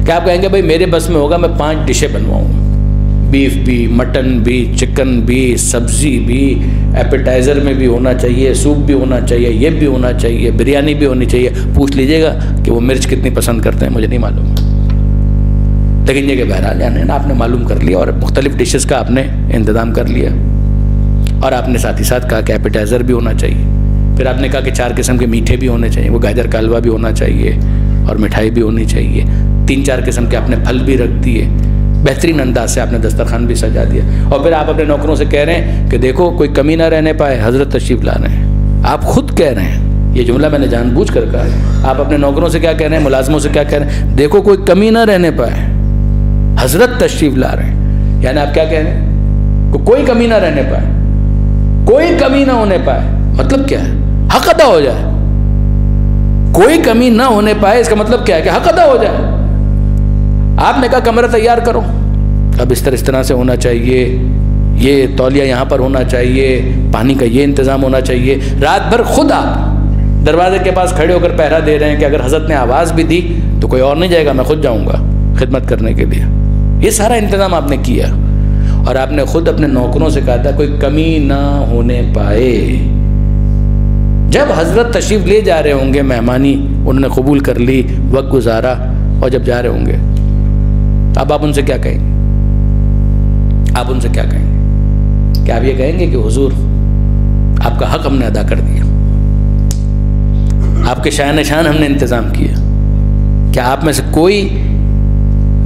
کہ آپ کہیں گے بھائی میرے بس میں ہوگا میں 5 ڈشیں بنواؤں گا، بیف بھی، مٹن بھی، چکن بھی، سبزی بھی، ایپیٹائزر میں بھی ہونا چاہیے، سوپ بھی ہونا چاہیے، یہ بھی ہونا چاہیے، بریانی بھی ہونی چاہیے۔ پوچھ لیجئے گا کہ وہ مرچ کتنی پسند کرتے ہیں، مجھے نہیں معلوم، لیکن یہ کہ بہرحال یعنی آپ نے معلوم کر لیا اور مختلف ڈشز کا آپ نے انتظام کر لیا، اور آپ نے ساتھ ہی ساتھ کہا کہ ایپیٹائزر بھی ہونا چاہیے، پھر آپ نے کہا کہ 4 قسم کے میٹھے بھی ہونے چاہیے، وہ گاجر کا حلوہ بھی ہونا چاہیے اور مٹھائی بھی ہونی چاہیے، 3-4 قسم کے آپ نے پھل بھی رکھ دیے، بہترین انداز سے آپ نے دسترخوان بھی سجا دیا، اور پھر آپ اپنے نوکروں سے کہہ رہے ہیں کہ دیکھو کوئی کمی نہ رہنے پائے، حضرت تشریف لا رہے ہیں۔ آپ خود کہہ رہے ہیں، یہ جملہ میں نے جان بوجھ کر کہا ہے، آپ اپنے نوکروں سے کیا کہہ رہے ہیں، ملازموں سے کیا کہہ رہے ہیں، دیکھو کوئی کمی نہ رہنے پائے، حضرت تشریف لا رہے ہیں۔ یعنی آپ کیا کہہ رہے ہیں کہ کوئی کمی نہ رہنے پائے، کوئی کمی نہ ہونے پائے، مطلب کیا ہے؟ حق ادا ہو جائے۔ کوئی کمی نہ ہونے پائے اس کا مطلب کیا ہے؟ کہ حق ادا ہو جائے۔ آپ نے کہا کمرہ تیار کرو، اب بستر اس طرح سے ہونا چاہیے، یہ تولیہ یہاں پر ہونا چاہیے، پانی کا یہ انتظام ہونا چاہیے۔ رات بھر خود آپ دروازے کے پاس کھڑے ہو کر پہرا دے رہے ہیں کہ اگر حضرت نے آواز بھی دی تو کوئی اور نہیں جائے گا، میں خود جاؤں گا خدمت کرنے کے لیے۔ یہ سارا انتظام آپ نے کیا، اور آپ نے خود اپنے نوکروں سے کہا تھا کوئی کمی نہ ہونے پائے۔ جب حضرت تشریف لے جا رہے ہوں گے، مہمانی انہوں نے قبول کر لی، وقت گزارا، اور جب جا رہے ہوں گے اب آپ ان سے کیا کہیں گے؟ آپ ان سے کیا کہیں گے؟ کیا آپ یہ کہیں گے کہ حضور آپ کا حق ہم نے ادا کر دیا، آپ کے شان نشان ہم نے انتظام کیا؟ کیا آپ میں سے کوئی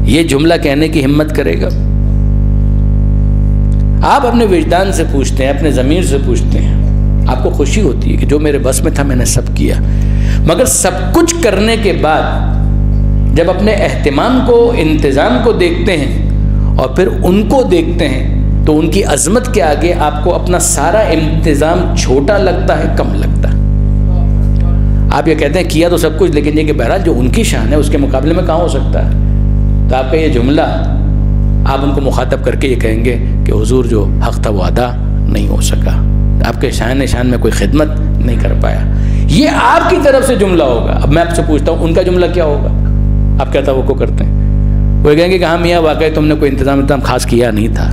یہ جملہ کہنے کی ہمت کرے گا؟ آپ اپنے وجدان سے پوچھتے ہیں، اپنے ضمیر سے پوچھتے ہیں، آپ کو خوشی ہوتی ہے کہ جو میرے بس میں تھا میں نے سب کیا، مگر سب کچھ کرنے کے بعد جب اپنے اہتمام کو، انتظام کو دیکھتے ہیں اور پھر ان کو دیکھتے ہیں تو ان کی عظمت کے آگے آپ کو اپنا سارا انتظام چھوٹا لگتا ہے، کم لگتا ہے۔ آپ یہ کہتے ہیں کیا تو سب کچھ، لیکن یہ کہ بہرحال جو ان کی شان ہے اس کے مقابلے میں کہاں ہو سکتا ہے؟ تو آپ کا یہ جملہ آپ ان کو مخاطب کر کے یہ کہیں گے کہ حضور جو حق تھا وہ ادا نہیں ہو سکا، آپ کے شان نشان میں کوئی خدمت نہیں کر پایا۔ یہ آپ کی طرف سے جملہ ہوگا۔ اب میں آپ سے پوچھتا ہوں ان کا جملہ کیا ہوگا؟ آپ کیا توقع کرتے ہیں؟ وہ کہیں گے کہ ہاں میاں واقعی تم نے کوئی انتظام خاص کیا نہیں تھا،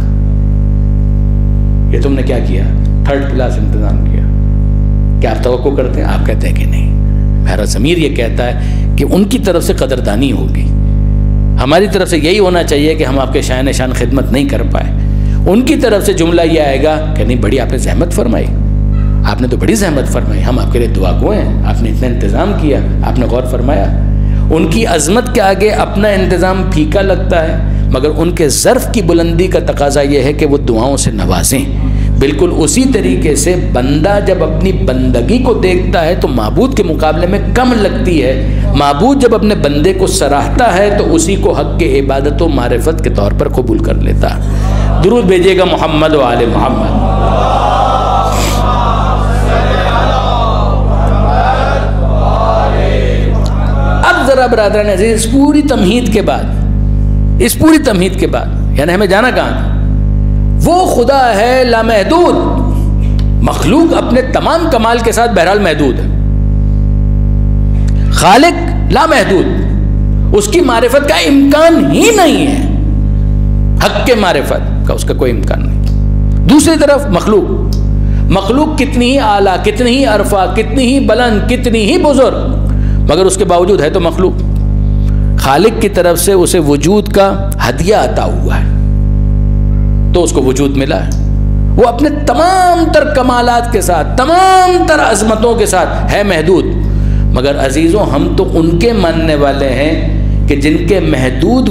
یہ تم نے کیا کیا؟ 3rd کلاس انتظام کیا۔ کیا آپ توقع کرتے ہیں؟ آپ کہتے ہیں کہ نہیں۔ میرا ضمیر یہ کہتا ہے کہ ان کی طرف سے قدردانی ہوگی، ہماری طرف سے یہی ہونا چاہیے کہ ہم آپ کے شان نشان خدمت نہیں کر پائے۔ ان کی طرف سے جملہ یہ آئے گا کہ نہیں بڑی آپ نے زحمت فرمائی، آپ نے تو بڑی زحمت فرمائی، ہم آپ کے لیے دعا گو ہیں، آپ نے اتنا انتظام کیا، آپ نے غور فرمایا۔ ان کی عظمت کے آگے اپنا انتظام پھیکا لگتا ہے، مگر ان کے ظرف کی بلندی کا تقاضا یہ ہے کہ وہ دعاؤں سے نوازیں۔ بالکل اسی طریقے سے بندہ جب اپنی بندگی کو دیکھتا ہے تو معبود کے مقابلے میں کم لگتی ہے، معبود جب اپنے بندے کو سراہتا ہے تو اسی کو حق کے عبادت و معرفت کے طور پر قبول کر لیتا ہے۔ درود بھیجیے گا محمد و آل محمد۔ اب ذرا برادران عزیز، اس پوری تمہید کے بعد یعنی ہمیں جانا کہاں تھا؟ وہ خدا ہے لامحدود، مخلوق اپنے تمام کمال کے ساتھ بہرحال محدود ہے، خالق لامحدود، اس کی معرفت کا امکان ہی نہیں ہے، حق کے معرفت کا اس کا کوئی امکان نہیں۔ دوسری طرف مخلوق کتنی ہی اعلیٰ، کتنی ہی عرفہ، کتنی ہی بلند، کتنی ہی بزرگ، مگر اس کے باوجود ہے تو مخلوق۔ خالق کی طرف سے اسے وجود کا ہدیہ عطا ہوا ہے تو اس کو وجود ملا ہے، وہ اپنے تمام تر کمالات کے ساتھ، تمام تر عظمتوں کے ساتھ ہے محدود، مگر عزیزوں ہم تو ان کے ماننے والے ہیں کہ جن کے محدود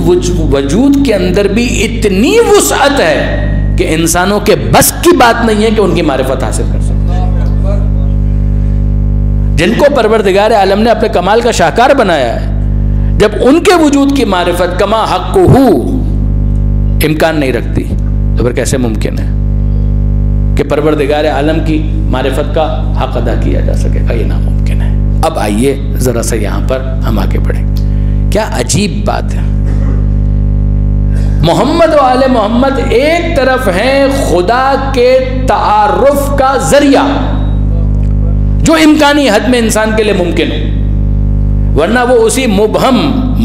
وجود کے اندر بھی اتنی وسعت ہے کہ انسانوں کے بس کی بات نہیں ہے کہ ان کی معرفت حاصل کر سکتے ہیں، جن کو پروردگار عالم نے اپنے کمال کا شاہکار بنایا ہے، جب ان کے وجود کی معرفت کما حق کو امکان نہیں رکھتی تو پھر کیسے ممکن ہے کہ پروردگار عالم کی معرفت کا حق ادا کیا جا سکے گا؟ یہ ناممکن ہے۔ اب آئیے ذرا سا یہاں پر ہم آگے بڑھیں۔ کیا عجیب بات ہے، محمد و آل محمد ایک طرف ہیں خدا کے تعارف کا ذریعہ جو امکانی حد میں انسان کے لیے ممکن ہو، ورنہ وہ اسی مبہم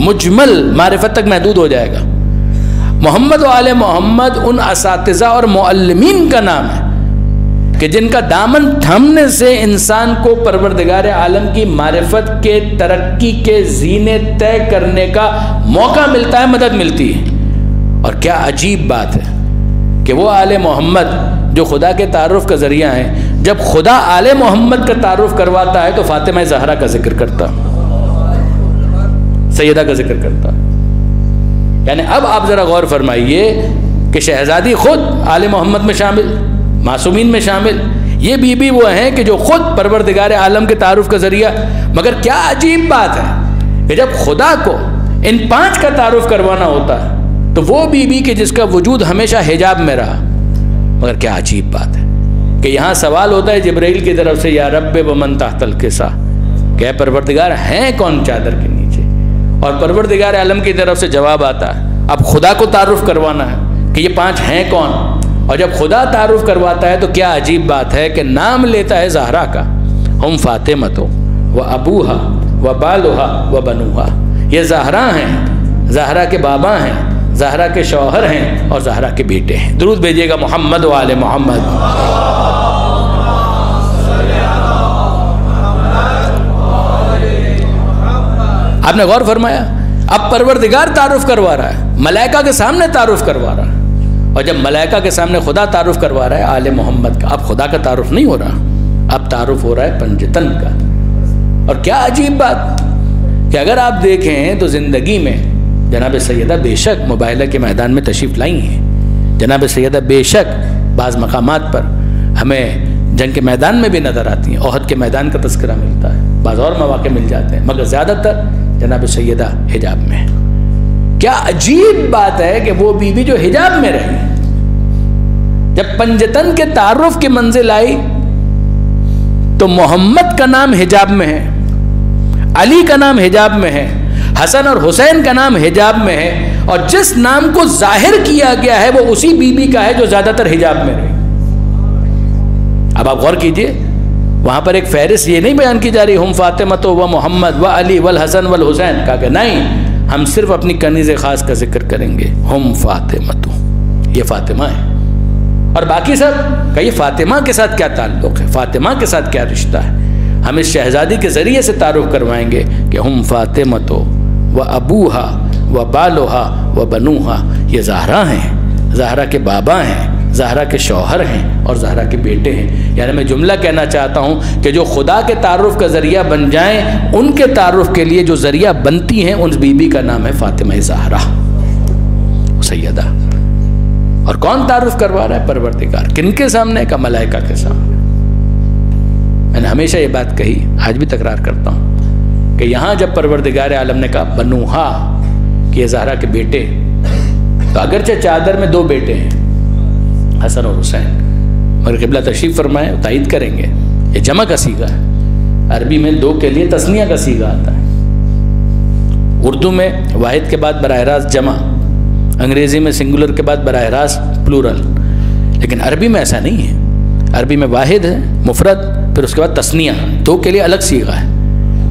مجمل معرفت تک محدود ہو جائے گا۔ محمد و آل محمد ان اساتذہ اور معلمین کا نام ہے کہ جن کا دامن تھامنے سے انسان کو پروردگار عالم کی معرفت کے ترقی کے زینے طے کرنے کا موقع ملتا ہے، مدد ملتی ہے۔ اور کیا عجیب بات ہے کہ وہ آل محمد جو خدا کے تعارف کا ذریعہ ہیں، جب خدا آل محمد کا تعارف کرواتا ہے تو فاطمہ زہرا کا ذکر کرتا، سیدہ کا ذکر کرتا۔ یعنی اب آپ ذرا غور فرمائیے کہ شہزادی خود آل محمد میں شامل، معصومین میں شامل، یہ بی بی وہ ہیں کہ جو خود پروردگار عالم کے تعارف کا ذریعہ۔ مگر کیا عجیب بات ہے کہ جب خدا کو ان 5 کا تعارف کروانا ہوتا ہے تو وہ بی بی کہ جس کا وجود ہمیشہ حجاب میں رہا، مگر کیا عجیب بات ہے کہ یہاں سوال ہوتا ہے جبرائیل کی طرف سے، یا رب ومن تحت الکسا، کہ پروردگار ہیں کون چادر کے نیچے، اور پروردگار عالم کی طرف سے جواب آتا ہے اب خدا کو تعارف کروانا ہے کہ یہ 5 ہیں کون، اور جب خدا تعارف کرواتا ہے تو کیا عجیب بات ہے کہ نام لیتا ہے زہرا کا، ہم فاطمہ و ابوہا و بالوہا و بنوہا، یہ زہرا ہیں، زہرا کے بابا ہیں، زہرا کے شوہر ہیں اور زہرا کے بیٹے ہیں۔ درود بھیجیے گا محمد و آل محمد۔ آپ نے غور فرمایا، اب پروردگار تعارف کروا رہا ہے، ملائکہ کے سامنے تعارف کروا رہا ہے، اور جب ملائکہ کے سامنے خدا تعارف کروا رہا ہے آل محمد کا، اب خدا کا تعارف نہیں ہو رہا، اب تعارف ہو رہا ہے پنجتن کا۔ اور کیا عجیب بات کہ اگر آپ دیکھیں تو زندگی میں جناب سیدہ بے شک مباہلہ کے میدان میں تشریف لائی ہیں، جناب سیدہ بے شک بعض مقامات پر ہمیں جنگ کے میدان میں بھی نظر آتی ہیں، احد کے میدان کا تذکرہ ملتا ہے، بعض اور مواقع مل جاتے ہیں، مگر زیادہ تر جناب سیدہ حجاب میں۔ کیا عجیب بات ہے کہ وہ بیوی جو حجاب میں رہی، جب پنجتن کے تعارف کی منزل آئی تو محمد کا نام حجاب میں ہے، علی کا نام حجاب میں ہے، حسن اور حسین کا نام حجاب میں ہے، اور جس نام کو ظاہر کیا گیا ہے وہ اسی بی بی کا ہے جو زیادہ تر حجاب میں رہی۔ اب آپ غور کیجئے، وہاں پر ایک فہرست یہ نہیں بیان کی جا رہی ہم فاطمہ و محمد و علی والحسن والحسین، کہا کہ نہیں، ہم صرف اپنی کنیز خاص کا ذکر کریں گے، ہم فاطمہ، یہ فاطمہ ہے، اور باقی سب کہ یہ فاطمہ کے ساتھ کیا تعلق ہے، فاطمہ کے ساتھ کیا رشتہ ہے، ہم اس شہزادی کے ذریعے سے تعارف کروائیں گے کہ ہم فاطمہ و ابوہا و بالوہا و بنوہا، یہ زہرا ہیں، زہرا کے بابا ہیں، زہرا کے شوہر ہیں اور زہرا کے بیٹے ہیں۔ یعنی میں جملہ کہنا چاہتا ہوں کہ جو خدا کے تعارف کا ذریعہ بن جائیں، ان کے تعارف کے لیے جو ذریعہ بنتی ہیں ان بی بی کا نام ہے فاطمہ زہرا سیدہ۔ اور کون تعارف کروا رہا ہے؟ پروردگار۔ کن کے سامنے؟ کا ملائکہ کے سامنے۔ میں نے ہمیشہ یہ بات کہی، آج بھی تکرار کرتا ہوں کہ یہاں جب پروردگار عالم نے کہا بنوہا کہ یہ زہرا کے بیٹے، تو اگرچہ چادر میں 2 بیٹے ہیں، حسن اور حسین، مگر قبلہ تشریف فرمائے تائید کریں گے یہ جمع کا صیغہ ہے۔ عربی میں 2 کے لیے تثنیہ کا صیغہ آتا ہے، اردو میں واحد کے بعد براہ راست جمع، انگریزی میں سنگولر کے بعد براہ راست پلورل، لیکن عربی میں ایسا نہیں ہے۔ عربی میں واحد ہے مفرد، پھر اس کے بعد تثنیہ، 2 کے لیے الگ صیغہ ہے،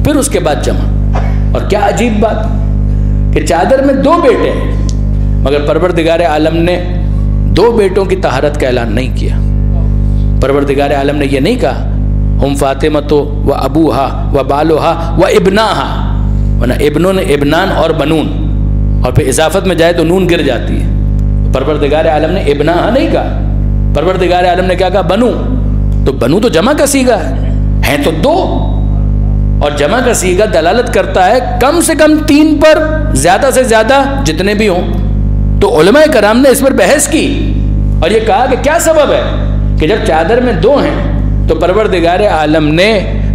پھر اس کے بعد جمع۔ اور کیا عجیب بات کہ چادر میں 2 بیٹے ہیں، مگر پروردگار عالم نے 2 بیٹوں کی طہارت کا اعلان نہیں کیا۔ پروردگار عالم نے یہ نہیں کہا ہم فاطمہ و ابوہا و بالوہا و ابناہا، ورنہ ابنوں نے ابنان اور بنون، اور پھر اضافت میں جائے تو نون گر جاتی ہے۔ پروردگار عالم نے ابناہا نہیں کہا، پروردگار عالم نے کیا کہا؟ بنو۔ تو بنو تو جمع کا صیغہ ہے، ہیں تو 2، اور جمع کا صیغہ دلالت کرتا ہے کم سے کم 3 پر، زیادہ سے زیادہ جتنے بھی ہوں۔ تو علماء کرام نے اس پر بحث کی اور یہ کہا کہ کیا سبب ہے کہ جب چادر میں 2 ہیں تو پروردگار عالم نے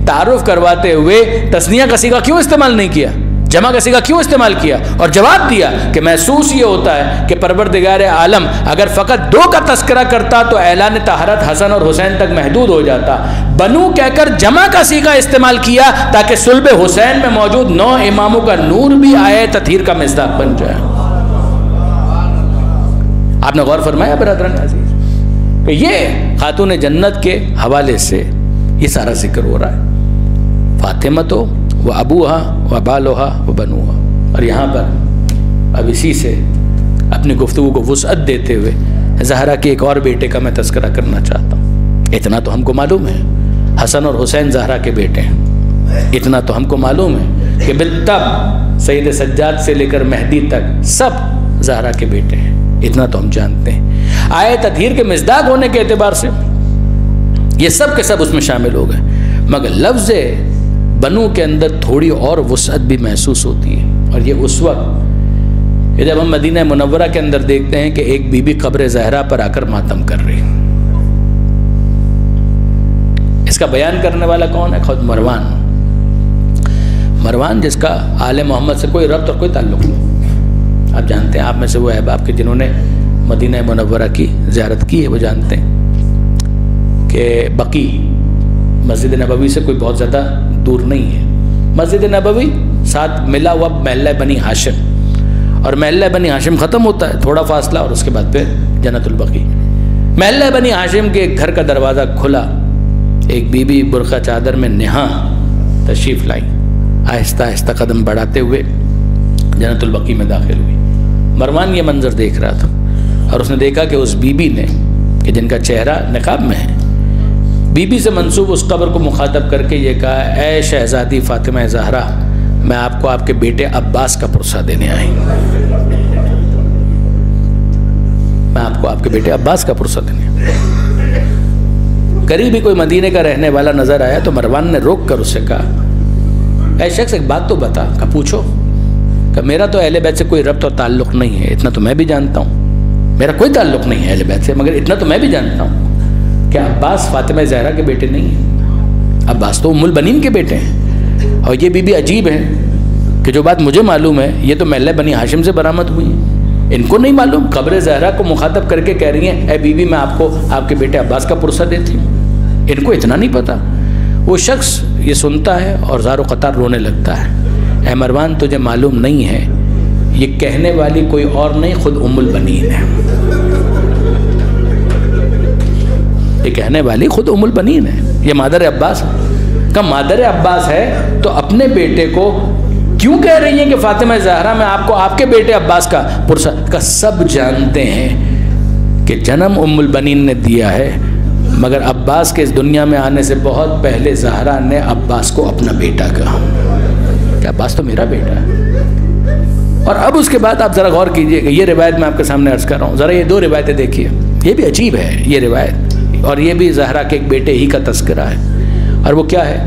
تعارف کرواتے ہوئے تثنیہ کا صیغہ کیوں استعمال نہیں کیا، جمع کا صیغہ کیوں استعمال کیا؟ اور جواب دیا کہ محسوس یہ ہوتا ہے کہ پروردگار عالم اگر فقط 2 کا تذکرہ کرتا تو اعلان طہارت حسن اور حسین تک محدود ہو جاتا، بنو کہہ کر جمع کا صیغہ استعمال کیا تاکہ صلب حسین میں موجود 9 اماموں کا نور بھی آئے تطہیر کا مصداق بن جائے۔ آپ نے غور فرمایا برادران عزیز کہ یہ خاتون جنت کے حوالے سے یہ سارا ذکر ہو رہا ہے، فاطمہ تو و ابوہا و بالوہا و بنوہا۔ اور یہاں پر اب اسی سے اپنی گفتگو کو وسعت دیتے ہوئے زہرا کے ایک اور بیٹے کا میں تذکرہ کرنا چاہتا ہوں۔ اتنا تو ہم کو معلوم ہے حسن اور حسین زہرا کے بیٹے ہیں، اتنا تو ہم کو معلوم ہے کہ بالطب سید سجاد سے لے کر مہدی تک سب زہرا کے بیٹے ہیں، اتنا تو ہم جانتے ہیں۔ آئے تطہیر کے مصداق ہونے کے اعتبار سے یہ سب کے سب اس میں شامل ہو گئے، مگر لفظ بنو کے اندر تھوڑی اور وسعت بھی محسوس ہوتی ہے، اور یہ اس وقت کہ جب ہم مدینہ منورہ کے اندر دیکھتے ہیں کہ ایک بی بی قبر زہرا پر آ کر ماتم کر رہی. اس کا بیان کرنے والا کون ہے؟ خود مروان جس کا آل محمد سے کوئی ربط اور کوئی تعلق نہیں. آپ جانتے ہیں، آپ میں سے وہ احباب کے جنہوں نے مدینہ منورہ کی زیارت کی ہے وہ جانتے ہیں کہ بقی مسجد نبوی سے کوئی بہت زیادہ دور نہیں ہے. مسجد نبوی ساتھ ملا ہوا محلہ بنی ہاشم، اور محلہ بنی ہاشم ختم ہوتا ہے تھوڑا فاصلہ، اور اس کے بعد پھر جنت البقیع. محلہ بنی ہاشم کے گھر کا دروازہ کھلا، ایک بی بی برقع چادر میں نہا تشریف لائی، آہستہ آہستہ قدم بڑھاتے ہوئے جنت البقیع میں داخل ہوئی. مروان یہ منظر دیکھ رہا تھا، اور اس نے دیکھا کہ اس بی بی نے کہ جن کا چہرہ نقاب میں ہے، بی بی سے منسوب اس قبر کو مخاطب کر کے یہ کہا، اے شہزادی فاطمہ زہرا، میں آپ کو آپ کے بیٹے عباس کا پرسہ دینے آئی. میں آپ کو آپ کے بیٹے عباس کا پرسہ دینے آئی. قریب ہی کوئی مدینے کا رہنے والا نظر آیا تو مروان نے روک کر اسے کہا، اے شخص ایک بات تو بتا. کہ پوچھو. کہ میرا تو اہل بیت سے کوئی ربط اور تعلق نہیں ہے، اتنا تو میں بھی جانتا ہوں. میرا کوئی تعلق نہیں ہے اہل بیت سے، مگر اتنا تو میں بھی جانتا ہوں کہ عباس فاطمہ زہرا کے بیٹے نہیں ہیں. عباس تو ام البنین کے بیٹے ہیں. اور یہ بی بی عجیب ہے کہ جو بات مجھے معلوم ہے یہ تو محلہ بنی ہاشم سے برآمد ہوئی ہے، ان کو نہیں معلوم. قبر زہرا کو مخاطب کر کے کہہ رہی ہیں، اے بی بی میں آپ کو آپ کے بیٹے عباس کا پرسہ دیتی ہوں. ان کو اتنا نہیں پتا. وہ شخص یہ سنتا ہے اور زار و قطار رونے لگتا ہے. اے مروان، تجھے معلوم نہیں ہے یہ کہنے والی کوئی اور نہیں، خود ام البنین ہے. یہ کہنے والی خود ام البنین ہے، یہ مادر عباس ہے. کہ مادر عباس ہے تو اپنے بیٹے کو کیوں کہہ رہی ہیں کہ فاطمہ زہرا میں آپ کو آپ کے بیٹے عباس کا پرسہ؟ کا سب جانتے ہیں کہ جنم ام البنین نے دیا ہے، مگر عباس کے اس دنیا میں آنے سے بہت پہلے زہرا نے عباس کو اپنا بیٹا کہا کہ عباس تو میرا بیٹا ہے. اور اب اس کے بعد آپ ذرا غور کیجئے کہ یہ روایت میں آپ کے سامنے عرض کر رہا ہوں، ذرا یہ دو روایتیں دیکھیے. یہ بھی عجیب ہے یہ روایت، اور یہ بھی زہرا کے ایک بیٹے ہی کا تذکرہ ہے. اور وہ کیا ہے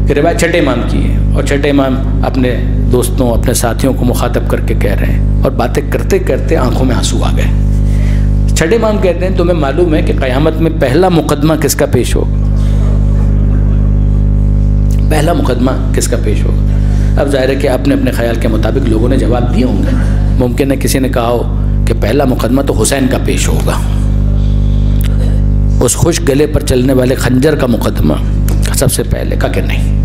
کہ روایت چھٹے امام کی ہے، اور چھٹے امام اپنے دوستوں اپنے ساتھیوں کو مخاطب کر کے کہہ رہے ہیں، اور باتیں کرتے کرتے آنکھوں میں آنسو آ گئے. چھٹے امام کہتے ہیں تمہیں معلوم ہے کہ قیامت میں پہلا مقدمہ کس کا پیش ہوگا؟ پہلا مقدمہ کس کا پیش ہوگا؟ اب ظاہر ہے کہ اپنے اپنے خیال کے مطابق لوگوں نے جواب دیے ہوں گے. ممکن ہے کسی نے کہا ہو کہ پہلا مقدمہ تو حسین کا پیش ہوگا، اس خوش گلے پر چلنے والے خنجر کا مقدمہ سب سے پہلے. کہا کہ نہیں.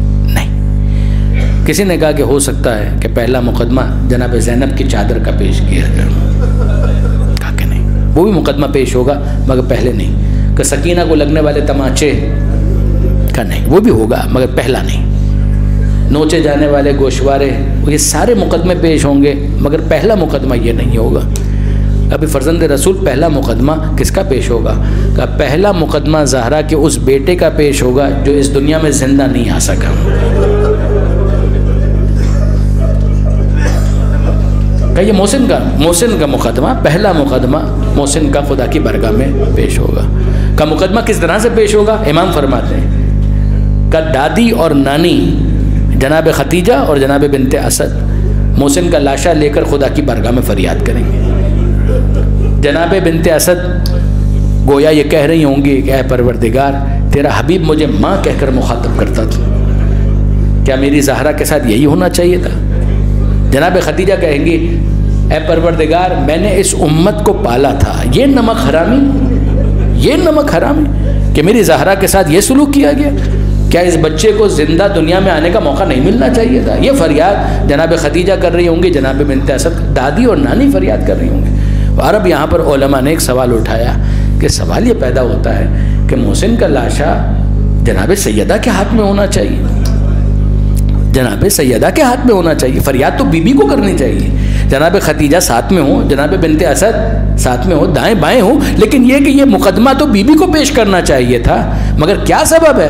کسی نے کہا کہ ہو سکتا ہے کہ پہلا مقدمہ جناب زینب کی چادر کا پیش کیا جائے. کہا کہ نہیں، وہ بھی مقدمہ پیش ہوگا مگر پہلے نہیں. کہ سکینہ کو لگنے والے تماچے، کہا نہیں وہ بھی ہوگا مگر پہلا نہیں. نوچے جانے والے گوشوارے، یہ سارے مقدمے پیش ہوں گے مگر پہلا مقدمہ یہ نہیں ہوگا. ابھی فرزند رسول پہلا مقدمہ کس کا پیش ہوگا؟ کہ پہلا مقدمہ زہرا کے اس بیٹے کا پیش ہوگا جو اس دنیا میں زندہ نہیں آ سکا. کہ یہ محسن کا مقدمہ، پہلا مقدمہ محسن کا خدا کی بارگاہ میں پیش ہوگا. کا مقدمہ کس طرح سے پیش ہوگا؟ امام فرماتے ہیں کہ دادی اور نانی جناب ختیجہ اور جناب بنت اسد محسن کا لاشا لے کر خدا کی بارگاہ میں فریاد کریں گے. جناب بنت اسد گویا یہ کہہ رہی ہوں گی کہ اے پروردگار، تیرا حبیب مجھے ماں کہہ کر مخاطب کرتا تھا، کیا میری زہرا کے ساتھ یہی ہونا چاہیے تھا؟ جناب ختیجہ کہیں گی، اے پروردگار، میں نے اس امت کو پالا تھا، یہ نمک حرامی کہ میری زہرا کے ساتھ یہ سلوک کیا گیا. کیا اس بچے کو زندہ دنیا میں آنے کا موقع نہیں ملنا چاہیے تھا؟ یہ فریاد جناب ختیجہ کر رہی ہوں گی، جناب بنت اسد دادی اور نانی فریاد کر رہی ہوں گی. اور اب یہاں پر علماء نے ایک سوال اٹھایا کہ سوال یہ پیدا ہوتا ہے کہ محسن کا لاشا جناب سیدہ کے ہاتھ میں ہونا چاہیے، جناب سیدہ کے ہاتھ میں ہونا چاہیے. فریاد تو بی بی کو کرنی چاہیے. جناب ختیجہ ساتھ میں ہوں، جناب بنت اسد ساتھ میں ہوں، دائیں بائیں ہوں، لیکن یہ کہ یہ مقدمہ تو بی بی کو پیش کرنا چاہیے تھا. مگر کیا سبب ہے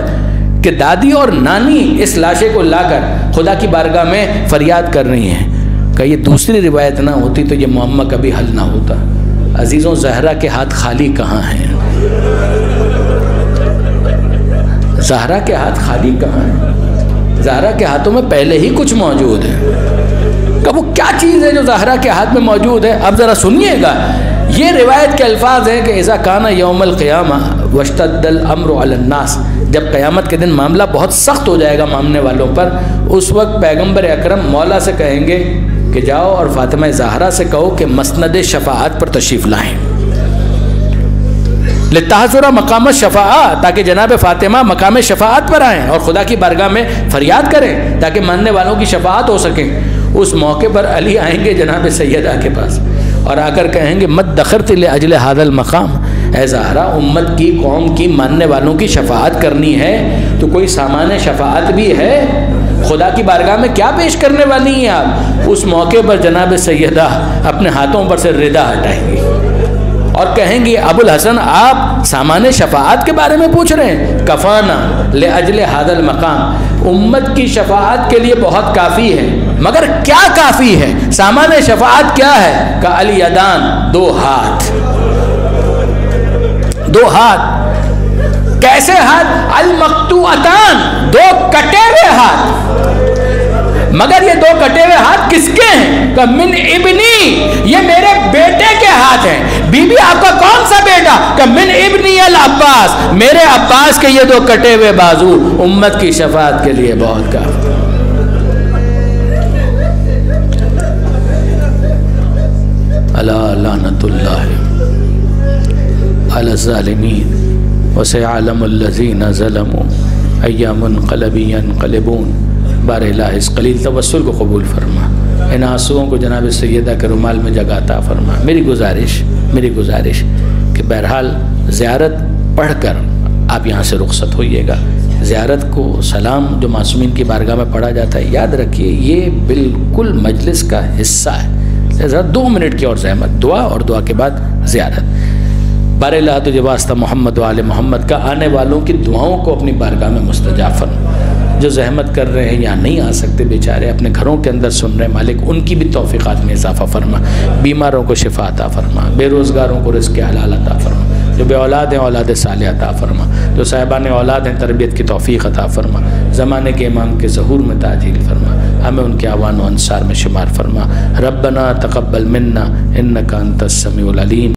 کہ دادی اور نانی اس لاشے کو لا کر خدا کی بارگاہ میں فریاد کر رہی ہیں؟ کہ یہ دوسری روایت نہ ہوتی تو یہ معمہ کبھی حل نہ ہوتا. عزیزوں زہرا کے ہاتھ خالی کہاں ہیں؟ زہرا کے ہاتھ خالی کہاں ہیں؟ زہرا کے ہاتھوں میں پہلے ہی کچھ موجود ہے. کہ وہ کیا چیز ہے جو زہرا کے ہاتھ میں موجود ہے؟ اب ذرا سنیے گا. یہ روایت کے الفاظ ہیں کہ اذا کان یوم القیامہ واشتد الامر علی الناس، جب قیامت کے دن معاملہ بہت سخت ہو جائے گا ماننے والوں پر، اس وقت پیغمبر اکرم مولا سے کہیں گے کہ جاؤ اور فاطمہ زہرا سے کہو کہ مسند شفاعت پر تشریف لائیں، لتحضر مقام الشفاعت، تاکہ جناب فاطمہ مقام شفاعت پر آئیں اور خدا کی بارگاہ میں فریاد کریں تاکہ ماننے والوں کی شفاعت ہو سکے. اس موقع پر علی آئیں گے جناب سیدہ کے پاس اور آ کر کہیں گے مت دخرت لاجل هذا المقام، اے زہرا امت کی قوم کی ماننے والوں کی شفاعت کرنی ہے تو کوئی سامان شفاعت بھی ہے، خدا کی بارگاہ میں کیا پیش کرنے والی ہیں آپ؟ اس موقع پر جناب سیدہ اپنے ہاتھوں پر سے ردا ہٹائیں گی اور کہیں گی ابو الحسن آپ سامان شفاعت کے بارے میں پوچھ رہے ہیں؟ کفانا لاجل هذا المقام، امت کی شفاعت کے لیے بہت کافی ہے، مگر کیا کافی ہے؟ سامان شفاعت کیا ہے؟ کہ الیدان، دو ہاتھ. دو ہاتھ کیسے ہاتھ؟ المقطوعتان، دو کٹے ہوئے ہاتھ. مگر یہ دو کٹے ہوئے ہاتھ کس کے ہیں؟ کہ من ابنی، یہ میرے بیٹے کے ہاتھ ہیں. بی بی آپ کا کون سا بیٹا؟ کہ من ابنی العباس، میرے عباس کے یہ دو کٹے ہوئے بازو امت کی شفاعت کے لیے بہت کافی. الا لعنت اللہ علی الظالمین وسيعلم الذین ظلموا ای منقلب ینقلبون. بار الہ اس قلیل توسل کو قبول فرما، ان آنسوؤں کو جناب سیدہ کے رومال میں جگہ عطا فرما. میری گزارش کہ بہرحال زیارت پڑھ کر آپ یہاں سے رخصت ہوئیے گا. زیارت کو سلام جو معصومین کی بارگاہ میں پڑھا جاتا ہے یاد رکھیے یہ بالکل مجلس کا حصہ ہے. ذرا 2 منٹ کی اور زحمت، دعا اور دعا کے بعد زیارت. بار الہ تجھے واسطہ محمد و آل محمد کا آنے والوں کی دعاؤں کو اپنی بارگاہ میں مستجاب فرما. جو زحمت کر رہے ہیں یہاں نہیں آ سکتے بیچارے اپنے گھروں کے اندر سن رہے مالک ان کی بھی توفیقات میں اضافہ فرما. بیماروں کو شفا عطا فرما، بے روزگاروں کو رزق حلال عطا فرما، جو بے اولاد ہیں اولاد صالح عطا فرما، جو صاحبان اولاد ہیں تربیت کی توفیق عطا فرما. زمانے کے امام کے ظہور میں تعجیل فرما، ہمیں ان کے اعوان و انصار میں شمار فرما. ربنا تقبل منا انک انت السمیع العلیم.